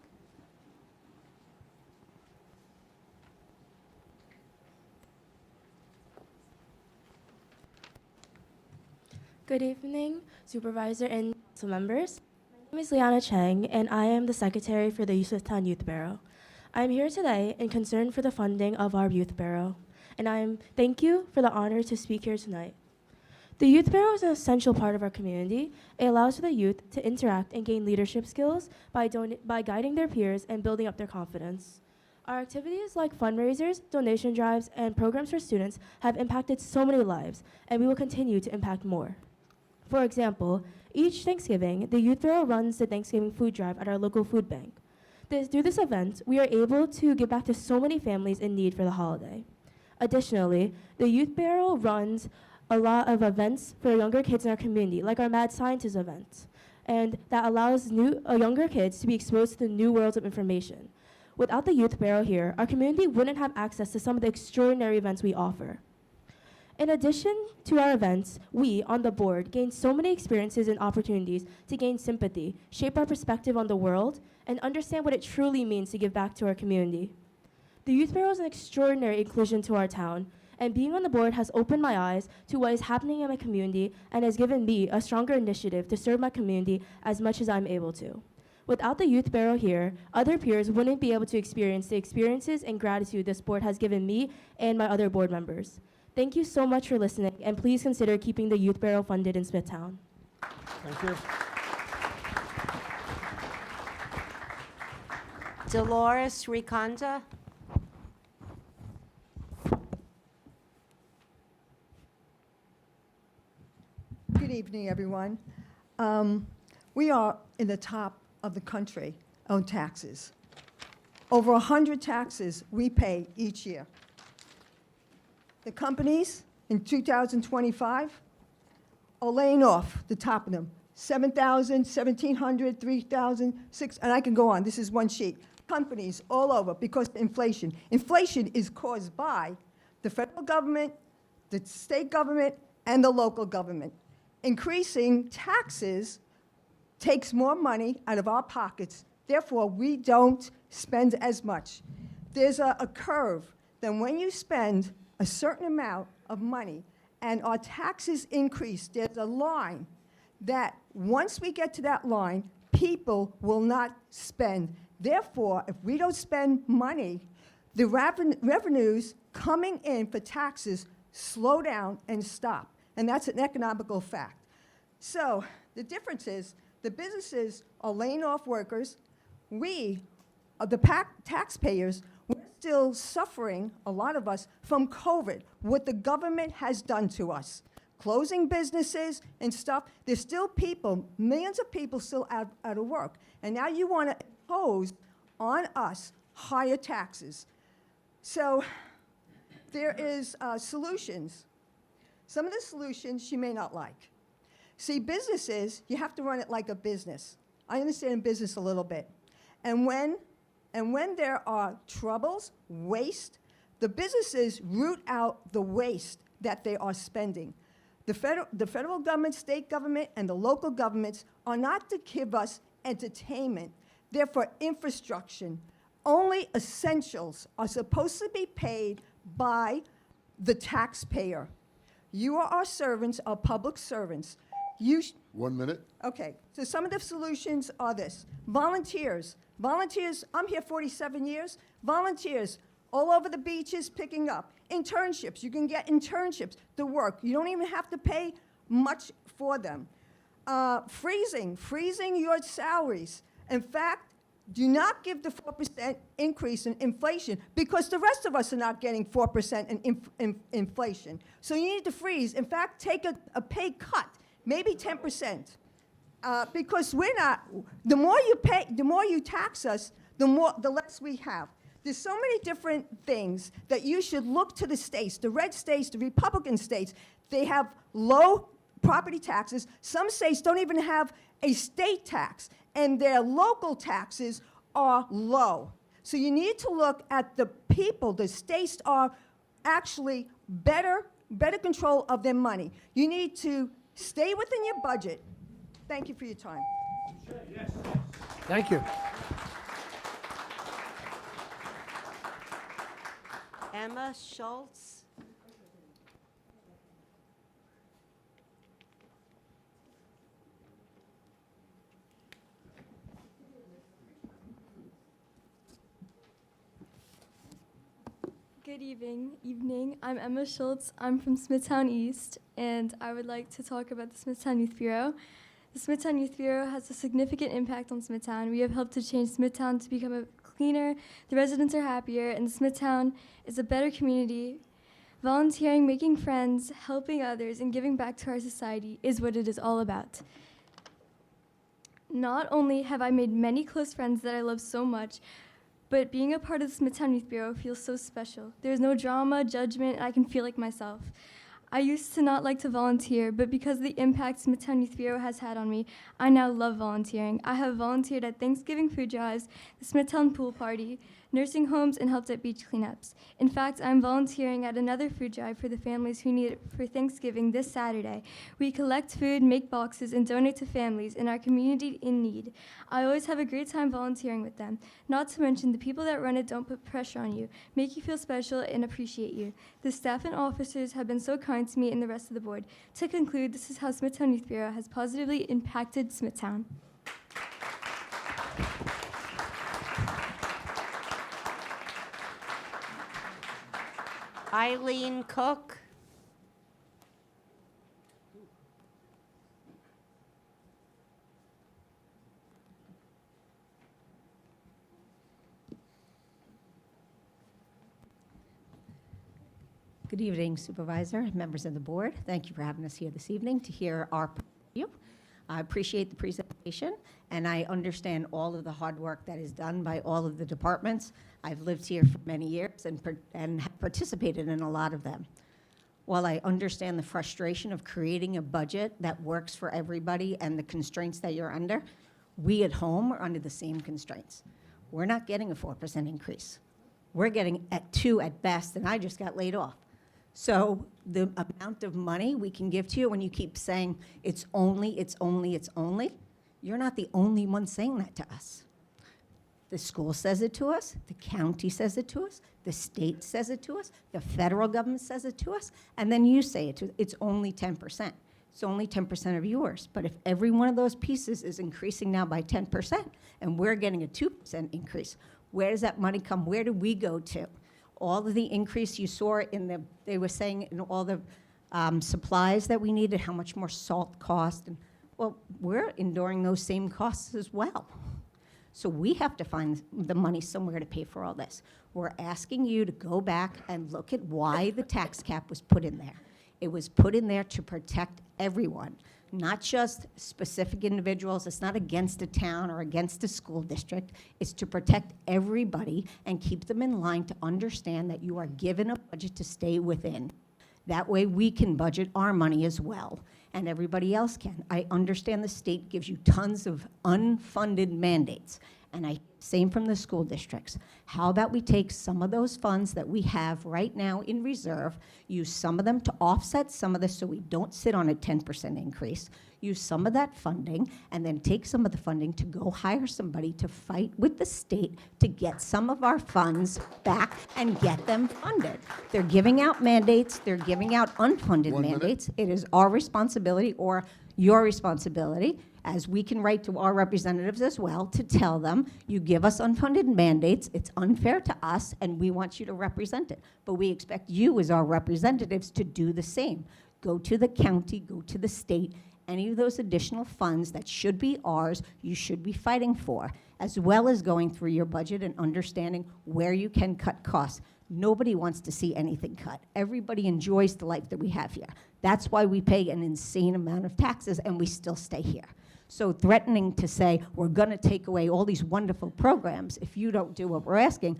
Good evening, Supervisor and Council members. My name is Liana Cheng, and I am the Secretary for the Smithtown Youth Bureau. I am here today in concern for the funding of our Youth Bureau, and thank you for the honor to speak here tonight. The Youth Bureau is an essential part of our community. It allows for the youth to interact and gain leadership skills by guiding their peers and building up their confidence. Our activities like fundraisers, donation drives, and programs for students have impacted so many lives, and we will continue to impact more. For example, each Thanksgiving, the Youth Bureau runs the Thanksgiving food drive at our local food bank. Through this event, we are able to give back to so many families in need for the holiday. Additionally, the Youth Bureau runs a lot of events for younger kids in our community, like our Mad Scientist event, and that allows younger kids to be exposed to the new worlds of information. Without the Youth Bureau here, our community wouldn't have access to some of the extraordinary events we offer. In addition to our events, we, on the board, gain so many experiences and opportunities to gain sympathy, shape our perspective on the world, and understand what it truly means to give back to our community. The Youth Bureau is an extraordinary inclusion to our town, and being on the board has opened my eyes to what is happening in my community and has given me a stronger initiative to serve my community as much as I'm able to. Without the Youth Bureau here, other peers wouldn't be able to experience the experiences and gratitude this board has given me and my other board members. Thank you so much for listening, and please consider keeping the Youth Bureau funded in Smithtown. Thank you. Dolores Riconda. Good evening, everyone. We are in the top of the country on taxes. Over 100 taxes we pay each year. The companies in 2025 are laying off the top of them. 7,000, 1,700, 3,000, 6, and I can go on. This is one sheet. Companies all over because of inflation. Inflation is caused by the federal government, the state government, and the local government. Increasing taxes takes more money out of our pockets. Therefore, we don't spend as much. There's a curve. Then when you spend a certain amount of money and our taxes increase, there's a line that once we get to that line, people will not spend. Therefore, if we don't spend money, the revenues coming in for taxes slow down and stop. And that's an economical fact. So the difference is the businesses are laying off workers. We, the taxpayers, we're still suffering, a lot of us, from COVID, what the government has done to us. Closing businesses and stuff. There's still people, millions of people still out of work. And now you want to impose on us higher taxes. So there is solutions. Some of the solutions you may not like. See, businesses, you have to run it like a business. I understand business a little bit. And when there are troubles, waste, the businesses root out the waste that they are spending. The federal government, state government, and the local governments are not to give us entertainment. They're for infrastructure. Only essentials are supposed to be paid by the taxpayer. You are our servants, our public servants. 1 minute. Okay, so some of the solutions are this. Volunteers. Volunteers, I'm here 47 years. Volunteers all over the beaches picking up. Internships, you can get internships to work. You don't even have to pay much for them. Freezing your salaries. In fact, do not give the 4% increase in inflation because the rest of us are not getting 4% in inflation. So you need to freeze. In fact, take a pay cut, maybe 10%. Because we're not, the more you pay, the more you tax us, the less we have. There's so many different things that you should look to the states, the red states, the Republican states. They have low property taxes. Some states don't even have a state tax, and their local taxes are low. So you need to look at the people. The states are actually better control of their money. You need to stay within your budget. Thank you for your time. Thank you. Emma Schultz. Good evening. I'm Emma Schultz. I'm from Smithtown East, and I would like to talk about the Smithtown Youth Bureau. The Smithtown Youth Bureau has a significant impact on Smithtown. We have helped to change Smithtown to become cleaner, the residents are happier, and Smithtown is a better community. Volunteering, making friends, helping others, and giving back to our society is what it is all about. Not only have I made many close friends that I love so much, but being a part of the Smithtown Youth Bureau feels so special. There's no drama, judgment, and I can feel like myself. I used to not like to volunteer, but because of the impact Smithtown Youth Bureau has had on me, I now love volunteering. I have volunteered at Thanksgiving food drives, the Smithtown pool party, nursing homes, and helped at beach cleanups. In fact, I'm volunteering at another food drive for the families who need it for Thanksgiving this Saturday. We collect food, make boxes, and donate to families in our community in need. I always have a great time volunteering with them. Not to mention, the people that run it don't put pressure on you, make you feel special, and appreciate you. The staff and officers have been so kind to me and the rest of the board. To conclude, this is how Smithtown Youth Bureau has positively impacted Smithtown. Eileen Cook. Good evening, Supervisor, members of the board. Thank you for having us here this evening to hear our view. I appreciate the presentation, and I understand all of the hard work that is done by all of the departments. I've lived here for many years and have participated in a lot of them. While I understand the frustration of creating a budget that works for everybody and the constraints that you're under, we at home are under the same constraints. We're not getting a 4% increase. We're getting at 2 at best, and I just got laid off. So the amount of money we can give to you when you keep saying it's only, you're not the only one saying that to us. The school says it to us, the county says it to us, the state says it to us, the federal government says it to us, and then you say it to us. It's only 10%. It's only 10% of yours. But if every one of those pieces is increasing now by 10%, and we're getting a 2% increase, where does that money come? Where do we go to? all of the increase you saw they were saying in all the supplies that we needed, how much more salt cost. And, well, we're enduring those same costs as well. So we have to find the money somewhere to pay for all this. We're asking you to go back and look at why the tax cap was put in there. It was put in there to protect everyone, not just specific individuals. It's not against a town or against a school district. It's to protect everybody and keep them in line to understand that you are given a budget to stay within. That way we can budget our money as well, and everybody else can. I understand the state gives you tons of unfunded mandates, and same from the school districts. How about we take some of those funds that we have right now in reserve, use some of them to offset some of this so we don't sit on a 10% increase, use some of that funding, and then take some of the funding to go hire somebody to fight with the state to get some of our funds back and get them funded. They're giving out mandates, they're giving out unfunded 1 minute. mandates. It is our responsibility or your responsibility, as we can write to our representatives as well, to tell them, you give us unfunded mandates, it's unfair to us, and we want you to represent it. But we expect you as our representatives to do the same. Go to the county, go to the state, any of those additional funds that should be ours, you should be fighting for, as well as going through your budget and understanding where you can cut costs. Nobody wants to see anything cut. Everybody enjoys the life that we have here. That's why we pay an insane amount of taxes and we still stay here. So threatening to say, we're going to take away all these wonderful programs if you don't do what we're asking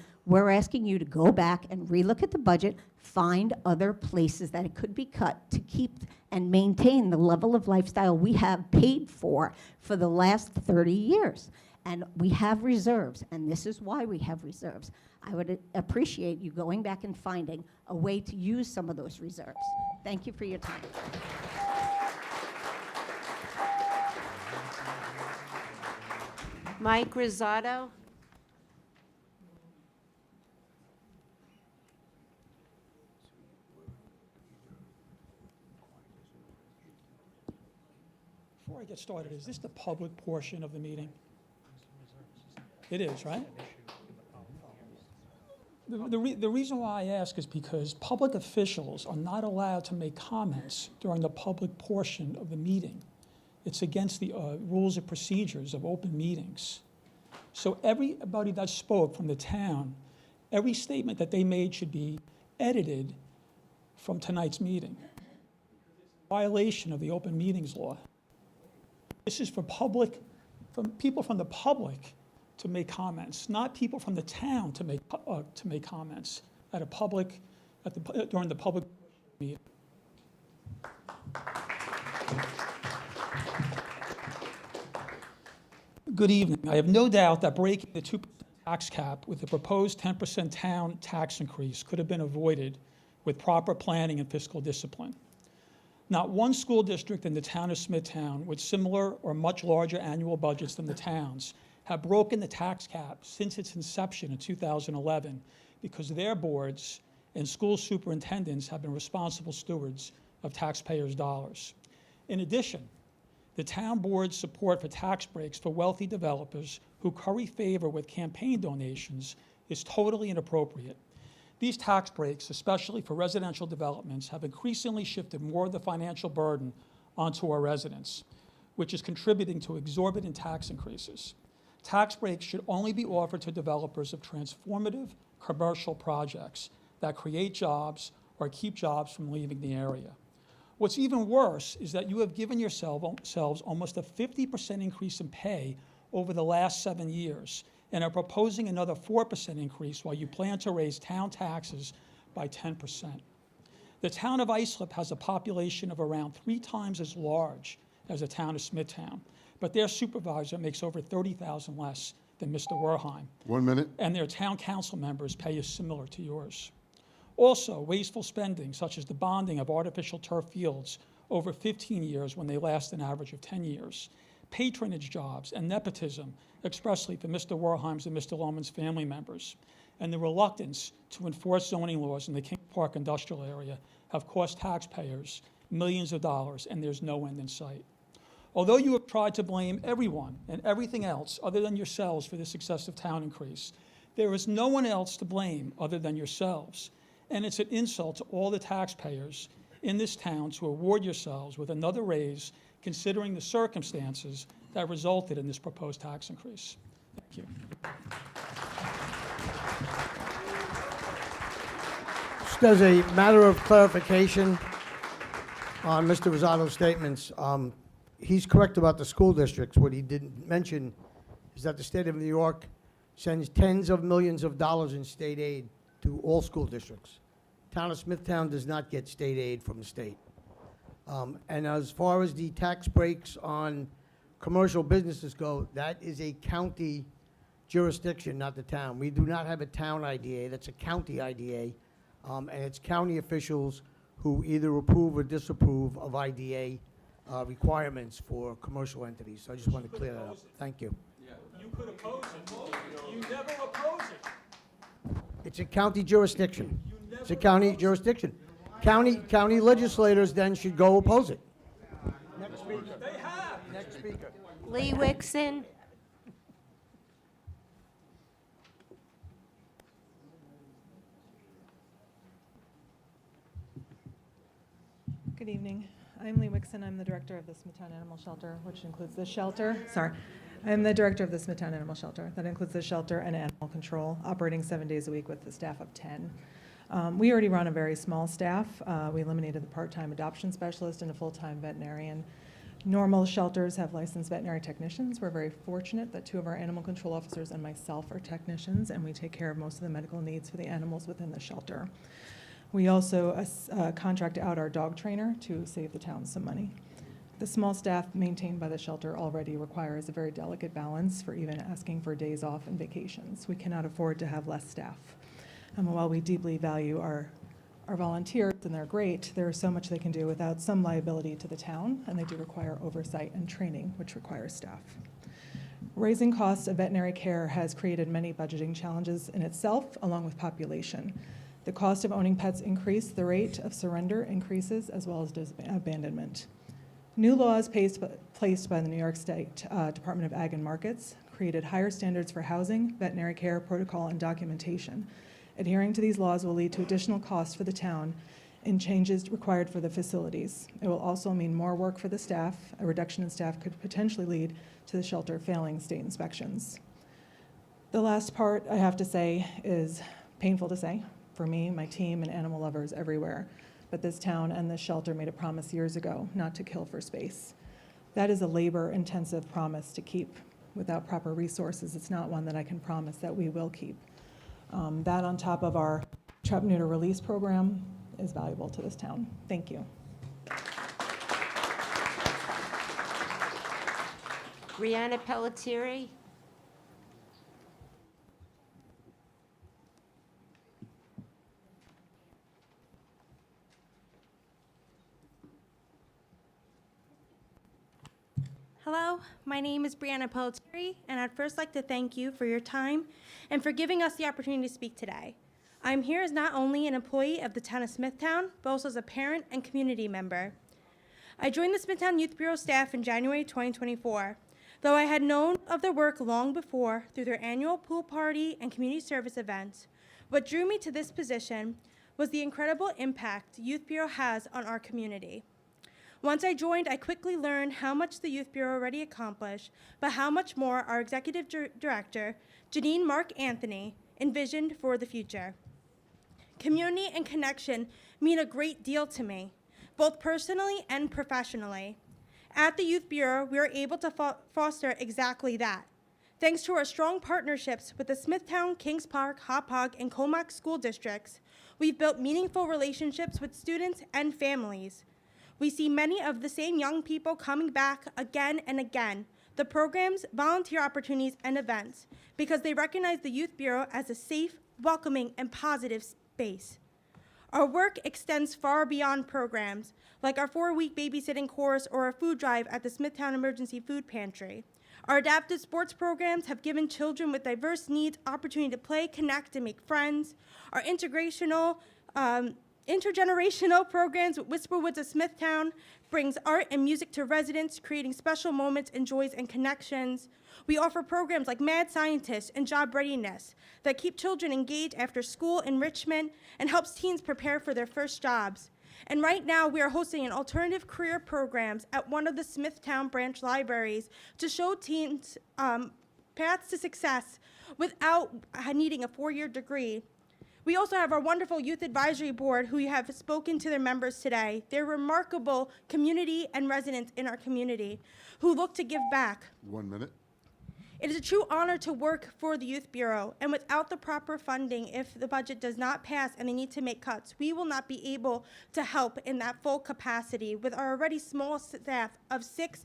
you to go back and relook at the budget, find other places that it could be cut to keep and maintain the level of lifestyle we have paid for the last 30 years. And we have reserves, and this is why we have reserves. I would appreciate you going back and finding a way to use some of those reserves. Thank you for your time. Mike Rosado. Before I get started, is this the public portion of the meeting? It is, right? The reason why I ask is because public officials are not allowed to make comments during the public portion of the meeting. It's against the rules of procedures of open meetings. So everybody that spoke from the town, every statement that they made should be edited from tonight's meeting. Violation of the open meetings law. This is for people from the public to make comments, not people from the town to make comments during the public meeting. Good evening. I have no doubt that breaking the 2% tax cap with the proposed 10% town tax increase could have been avoided with proper planning and fiscal discipline. Not one school district in the town of Smithtown with similar or much larger annual budgets than the towns have broken the tax cap since its inception in 2011 because their boards and school superintendents have been responsible stewards of taxpayers' dollars. In addition, the town board's support for tax breaks for wealthy developers who curry favor with campaign donations is totally inappropriate. These tax breaks, especially for residential developments, have increasingly shifted more of the financial burden onto our residents, which is contributing to exorbitant tax increases. Tax breaks should only be offered to developers of transformative commercial projects that create jobs or keep jobs from leaving the area. What's even worse is that you have given yourselves almost a 50% increase in pay over the last 7 years and are proposing another 4% increase while you plan to raise town taxes by 10%. The town of Islip has a population of around 3 times as large as the town of Smithtown, but their supervisor makes over $30,000 less than Mr. Werheim. 1 minute. And their town council members' pay is similar to yours. Also, wasteful spending, such as the bonding of artificial turf fields over 15 years when they last an average of 10 years, patronage jobs, and nepotism, expressly for Mr. Werheim's and Mr. Lohman's family members, and the reluctance to enforce zoning laws in the King Park industrial area have cost taxpayers millions of dollars, and there's no end in sight. Although you have tried to blame everyone and everything else other than yourselves for this excessive town increase, There is no one else to blame other than yourselves, and it's an insult to all the taxpayers in this town to award yourselves with another raise considering the circumstances that resulted in this proposed tax increase. Thank you. Just as a matter of clarification on Mr. Rosato's statements, he's correct about the school districts. What he didn't mention is that the state of New York sends tens of millions of dollars in state aid to all school districts. Town of Smithtown does not get state aid from the state. And as far as the tax breaks on commercial businesses go, that is a county jurisdiction, not the town. We do not have a town IDA, that's a county IDA, and it's county officials who either approve or disapprove of IDA requirements for commercial entities. So I just want to clear that up. Thank you. You could oppose it. You never oppose it. It's a county jurisdiction. It's a county jurisdiction. County legislators then should go oppose it. Next speaker. They have. Next speaker. Lee Wixon. Good evening. I'm Lee Wixon. I'm the director of the Smithtown Animal Shelter, which includes the shelter. Sorry. I'm the director of the Smithtown Animal Shelter. That includes the shelter and animal control, operating 7 days a week with a staff of 10. We already run a very small staff. We eliminated the part-time adoption specialist and a full-time veterinarian. Normal shelters have licensed veterinary technicians. We're very fortunate that 2 of our animal control officers and myself are technicians, and we take care of most of the medical needs for the animals within the shelter. We also contract out our dog trainer to save the town some money. The small staff maintained by the shelter already requires a very delicate balance for even asking for days off and vacations. We cannot afford to have less staff. And while we deeply value our volunteers, and they're great, there is so much they can do without some liability to the town, and they do require oversight and training, which requires staff. Raising costs of veterinary care has created many budgeting challenges in itself, along with population. The cost of owning pets increase, the rate of surrender increases, as well as abandonment. New laws placed by the New York State Department of Ag and Markets created higher standards for housing, veterinary care, protocol, and documentation. Adhering to these laws will lead to additional costs for the town and changes required for the facilities. It will also mean more work for the staff. A reduction in staff could potentially lead to the shelter failing state inspections. The last part I have to say is painful to say for me, my team, and animal lovers everywhere. But this town and this shelter made a promise years ago not to kill for space. That is a labor-intensive promise to keep. Without proper resources, it's not one that I can promise that we will keep. That on top of our trap neuter release program is valuable to this town. Thank you. Brianna Pelletieri. Hello, my name is Brianna Pelletieri, and I'd first like to thank you for your time and for giving us the opportunity to speak today. I'm here as not only an employee of the town of Smithtown, but also as a parent and community member. I joined the Smithtown Youth Bureau staff in January 2024, though I had known of their work long before through their annual pool party and community service events. What drew me to this position was the incredible impact Youth Bureau has on our community. Once I joined, I quickly learned how much the Youth Bureau already accomplished, but how much more our Executive Director, Janine Mark Anthony, envisioned for the future. Community and connection mean a great deal to me, both personally and professionally. At the Youth Bureau, we are able to foster exactly that. Thanks to our strong partnerships with the Smithtown, Kings Park, Hauppauge, and Comox school districts, we've built meaningful relationships with students and families. We see many of the same young people coming back again and again, the programs, volunteer opportunities, and events, because they recognize the Youth Bureau as a safe, welcoming, and positive space. Our work extends far beyond programs, like our 4-week babysitting course or a food drive at the Smithtown Emergency Food Pantry. Our adaptive sports programs have given children with diverse needs opportunity to play, connect, and make friends. Our integrational Intergenerational programs with Whisper Woods of Smithtown brings art and music to residents, creating special moments and joys and connections. We offer programs like Mad Scientist and Job Readiness that keep children engaged after school enrichment and helps teens prepare for their first jobs. And right now, we are hosting an alternative career programs at one of the Smithtown branch libraries to show teens paths to success without needing a four-year degree. We also have our wonderful Youth Advisory Board who have spoken to their members today. They're remarkable community and residents in our community who look to give back. 1 minute. It is a true honor to work for the Youth Bureau, and without the proper funding, if the budget does not pass and they need to make cuts, we will not be able to help in that full capacity with our already small staff of 6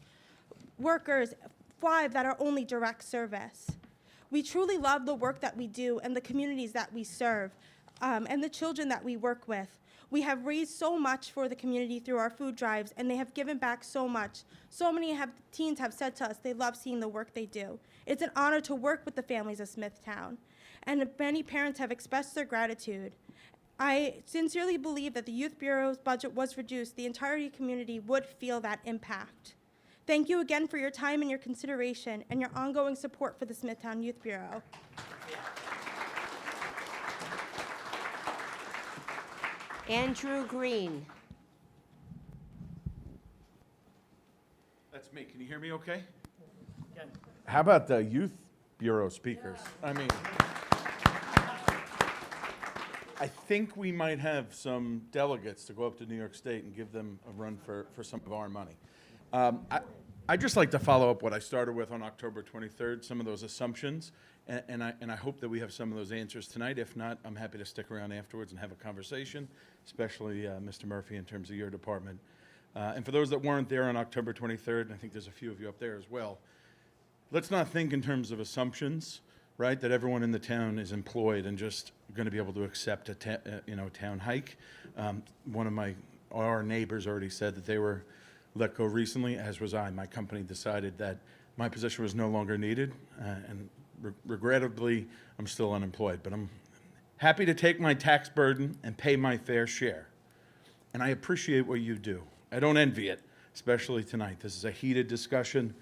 workers, 5 that are only direct service. We truly love the work that we do and the communities that we serve, and the children that we work with. We have raised so much for the community through our food drives, and they have given back so much. So many teens have said to us they love seeing the work they do. It's an honor to work with the families of Smithtown, and many parents have expressed their gratitude. I sincerely believe that the Youth Bureau's budget was reduced, the entire community would feel that impact. Thank you again for your time and your consideration and your ongoing support for the Smithtown Youth Bureau. Andrew Green. That's me. Can you hear me okay? How about the Youth Bureau speakers? I mean, I think we might have some delegates to go up to New York State and give them a run for some of our money. I'd just like to follow up what I started with on October 23rd, some of those assumptions, and I hope that we have some of those answers tonight. If not, I'm happy to stick around afterwards and have a conversation, especially Mr. Murphy in terms of your department. And for those that weren't there on October 23rd, and I think there's a few of you up there as well, let's not think in terms of assumptions, right, that everyone in the town is employed and just going to be able to accept a town hike. One of our neighbors already said that they were let go recently, as was I. My company decided that my position was no longer needed, and regrettably, I'm still unemployed. But I'm happy to take my tax burden and pay my fair share. And I appreciate what you do. I don't envy it, especially tonight. This is a heated discussion,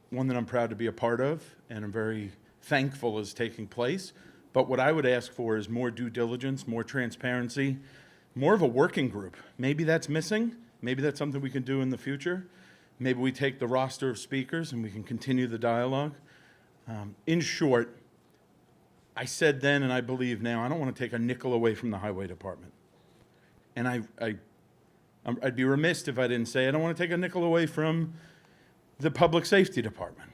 one that I'm proud to be a part of, and I'm very thankful is taking place. But what I would ask for is more due diligence, more transparency, more of a working group. Maybe that's missing. Maybe that's something we can do in the future. Maybe we take the roster of speakers and we can continue the dialogue. In short, I said then and I believe now, I don't want to take a nickel away from the highway department. And I'd be remiss if I didn't say I don't want to take a nickel away from the public safety department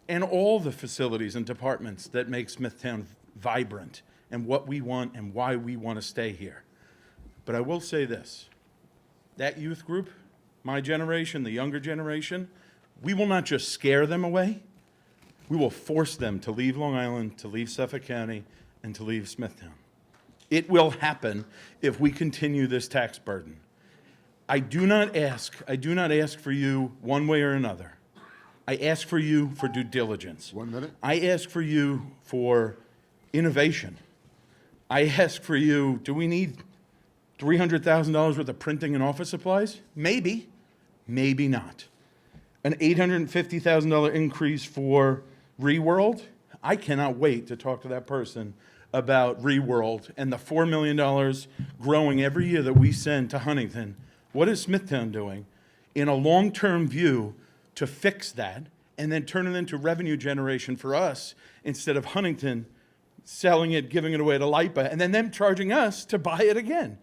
and all the facilities and departments that make Smithtown vibrant and what we want and why we want to stay here. But I will say this. That youth group, my generation, the younger generation, we will not just scare them away. We will force them to leave Long Island, to leave Suffolk County, and to leave Smithtown. It will happen if we continue this tax burden. I do not ask for you one way or another. I ask for you for due diligence. 1 minute. I ask for you for innovation. I ask for you, do we need $300,000 worth of printing and office supplies? Maybe, maybe not. An $850,000 increase for ReWorld? I cannot wait to talk to that person about ReWorld and the $4 million growing every year that we send to Huntington. What is Smithtown doing in a long-term view to fix that and then turn it into revenue generation for us instead of Huntington selling it, giving it away to LIPA, and then them charging us to buy it again?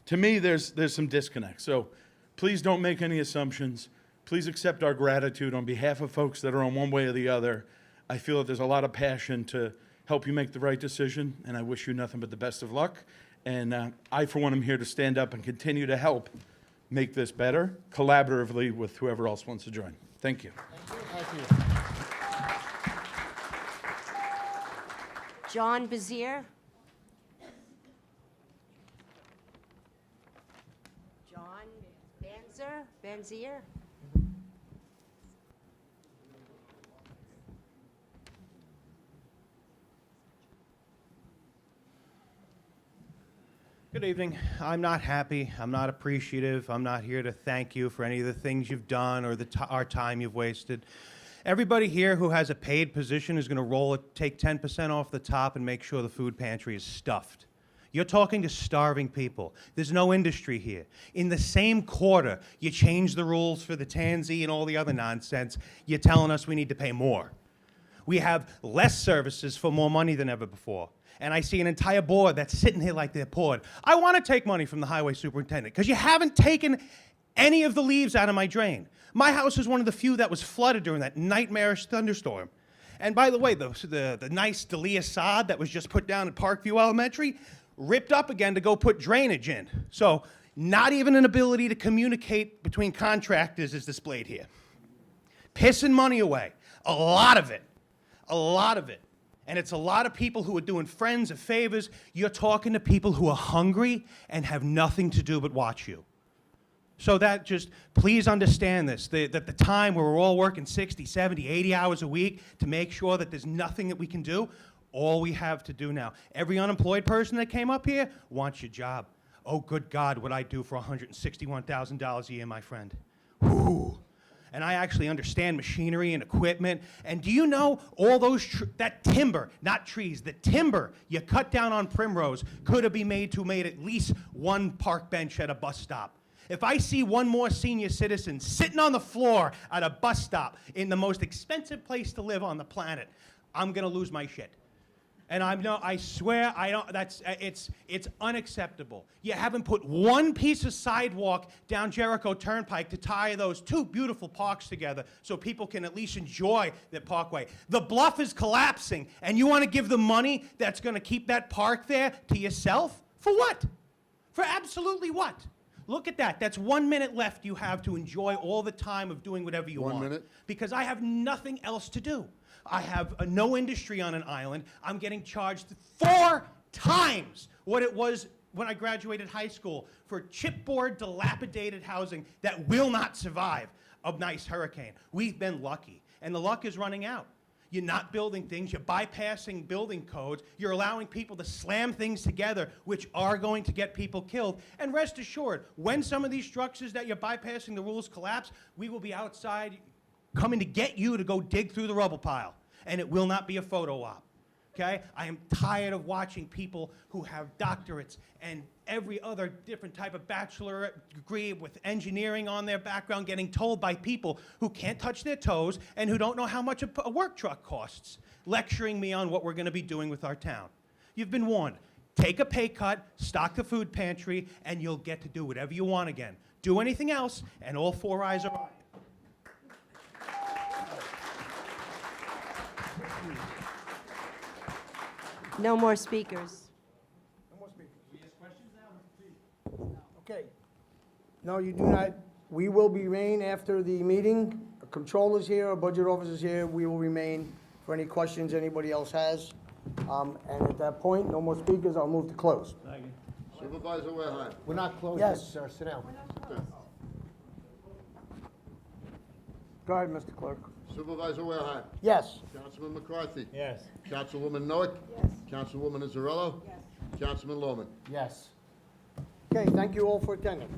To me, there's some disconnect. So please don't make any assumptions. Please accept our gratitude on behalf of folks that are on one way or the other. I feel that there's a lot of passion to help you make the right decision, and I wish you nothing but the best of luck. And I, for one, am here to stand up and continue to help make this better, collaboratively with whoever else wants to join. Thank you. Thank you. John Bezier. John Banzier. Good evening. I'm not happy. I'm not appreciative. I'm not here to thank you for any of the things you've done or our time you've wasted. Everybody here who has a paid position is going to roll it, take 10% off the top and make sure the food pantry is stuffed. You're talking to starving people. There's no industry here. In the same quarter, you change the rules for the Tansy and all the other nonsense. You're telling us we need to pay more. We have less services for more money than ever before. And I see an entire board that's sitting here like they're bored. I want to take money from the highway superintendent because you haven't taken any of the leaves out of my drain. My house is one of the few that was flooded during that nightmarish thunderstorm. And by the way, the nice Delia sod that was just put down at Parkview Elementary ripped up again to go put drainage in. So not even an ability to communicate between contractors is displayed here. Pissing money away. A lot of it. A lot of it. And it's a lot of people who are doing friends of favors. You're talking to people who are hungry and have nothing to do but watch you. So that just, please understand this, that the time where we're all working 60, 70, 80 hours a week to make sure that there's nothing that we can do, all we have to do now. Every unemployed person that came up here wants your job. Oh, good God, what I do for $161,000 a year, my friend. Whew. And I actually understand machinery and equipment. And do you know all those, that timber, not trees, the timber you cut down on Primrose could have been made to made at least one park bench at a bus stop. If I see one more senior citizen sitting on the floor at a bus stop in the most expensive place to live on the planet, I'm gonna lose my shit. And I swear, it's unacceptable. You haven't put one piece of sidewalk down Jericho Turnpike to tie those two beautiful parks together so people can at least enjoy the parkway. The bluff is collapsing, and you want to give the money that's going to keep that park there to yourself? For what? For absolutely what? Look at that. That's 1 minute left you have to enjoy all the time of doing whatever you want. 1 minute. Because I have nothing else to do. I have no industry on an island. I'm getting charged 4 times what it was when I graduated high school for chipboard, dilapidated housing that will not survive a nice hurricane. We've been lucky, and the luck is running out. You're not building things. You're bypassing building codes. You're allowing people to slam things together, which are going to get people killed. And rest assured, when some of these structures that you're bypassing the rules collapse, we will be outside coming to get you to go dig through the rubble pile. And it will not be a photo op. Okay? I am tired of watching people who have doctorates and every other different type of bachelor degree with engineering on their background getting told by people who can't touch their toes and who don't know how much a work truck costs, lecturing me on what we're going to be doing with our town. You've been warned. Take a pay cut, stock the food pantry, and you'll get to do whatever you want again. Do anything else, and all 4 eyes are on you. No more speakers. Okay. No, you do not. We will remain after the meeting. A controller's here, a budget officer's here. We will remain for any questions anybody else has. And at that point, no more speakers. I'll move to close. Supervisor Wareheim. We're not closed Yes. yet, sir. Sit down. Go ahead, Mr. Clerk. Supervisor Wareheim. Yes. Councilman McCarthy. Yes. Councilwoman Noack. Yes. Councilwoman Azzarello. Yes. Councilman Lohman. Yes. Okay, thank you all for attending.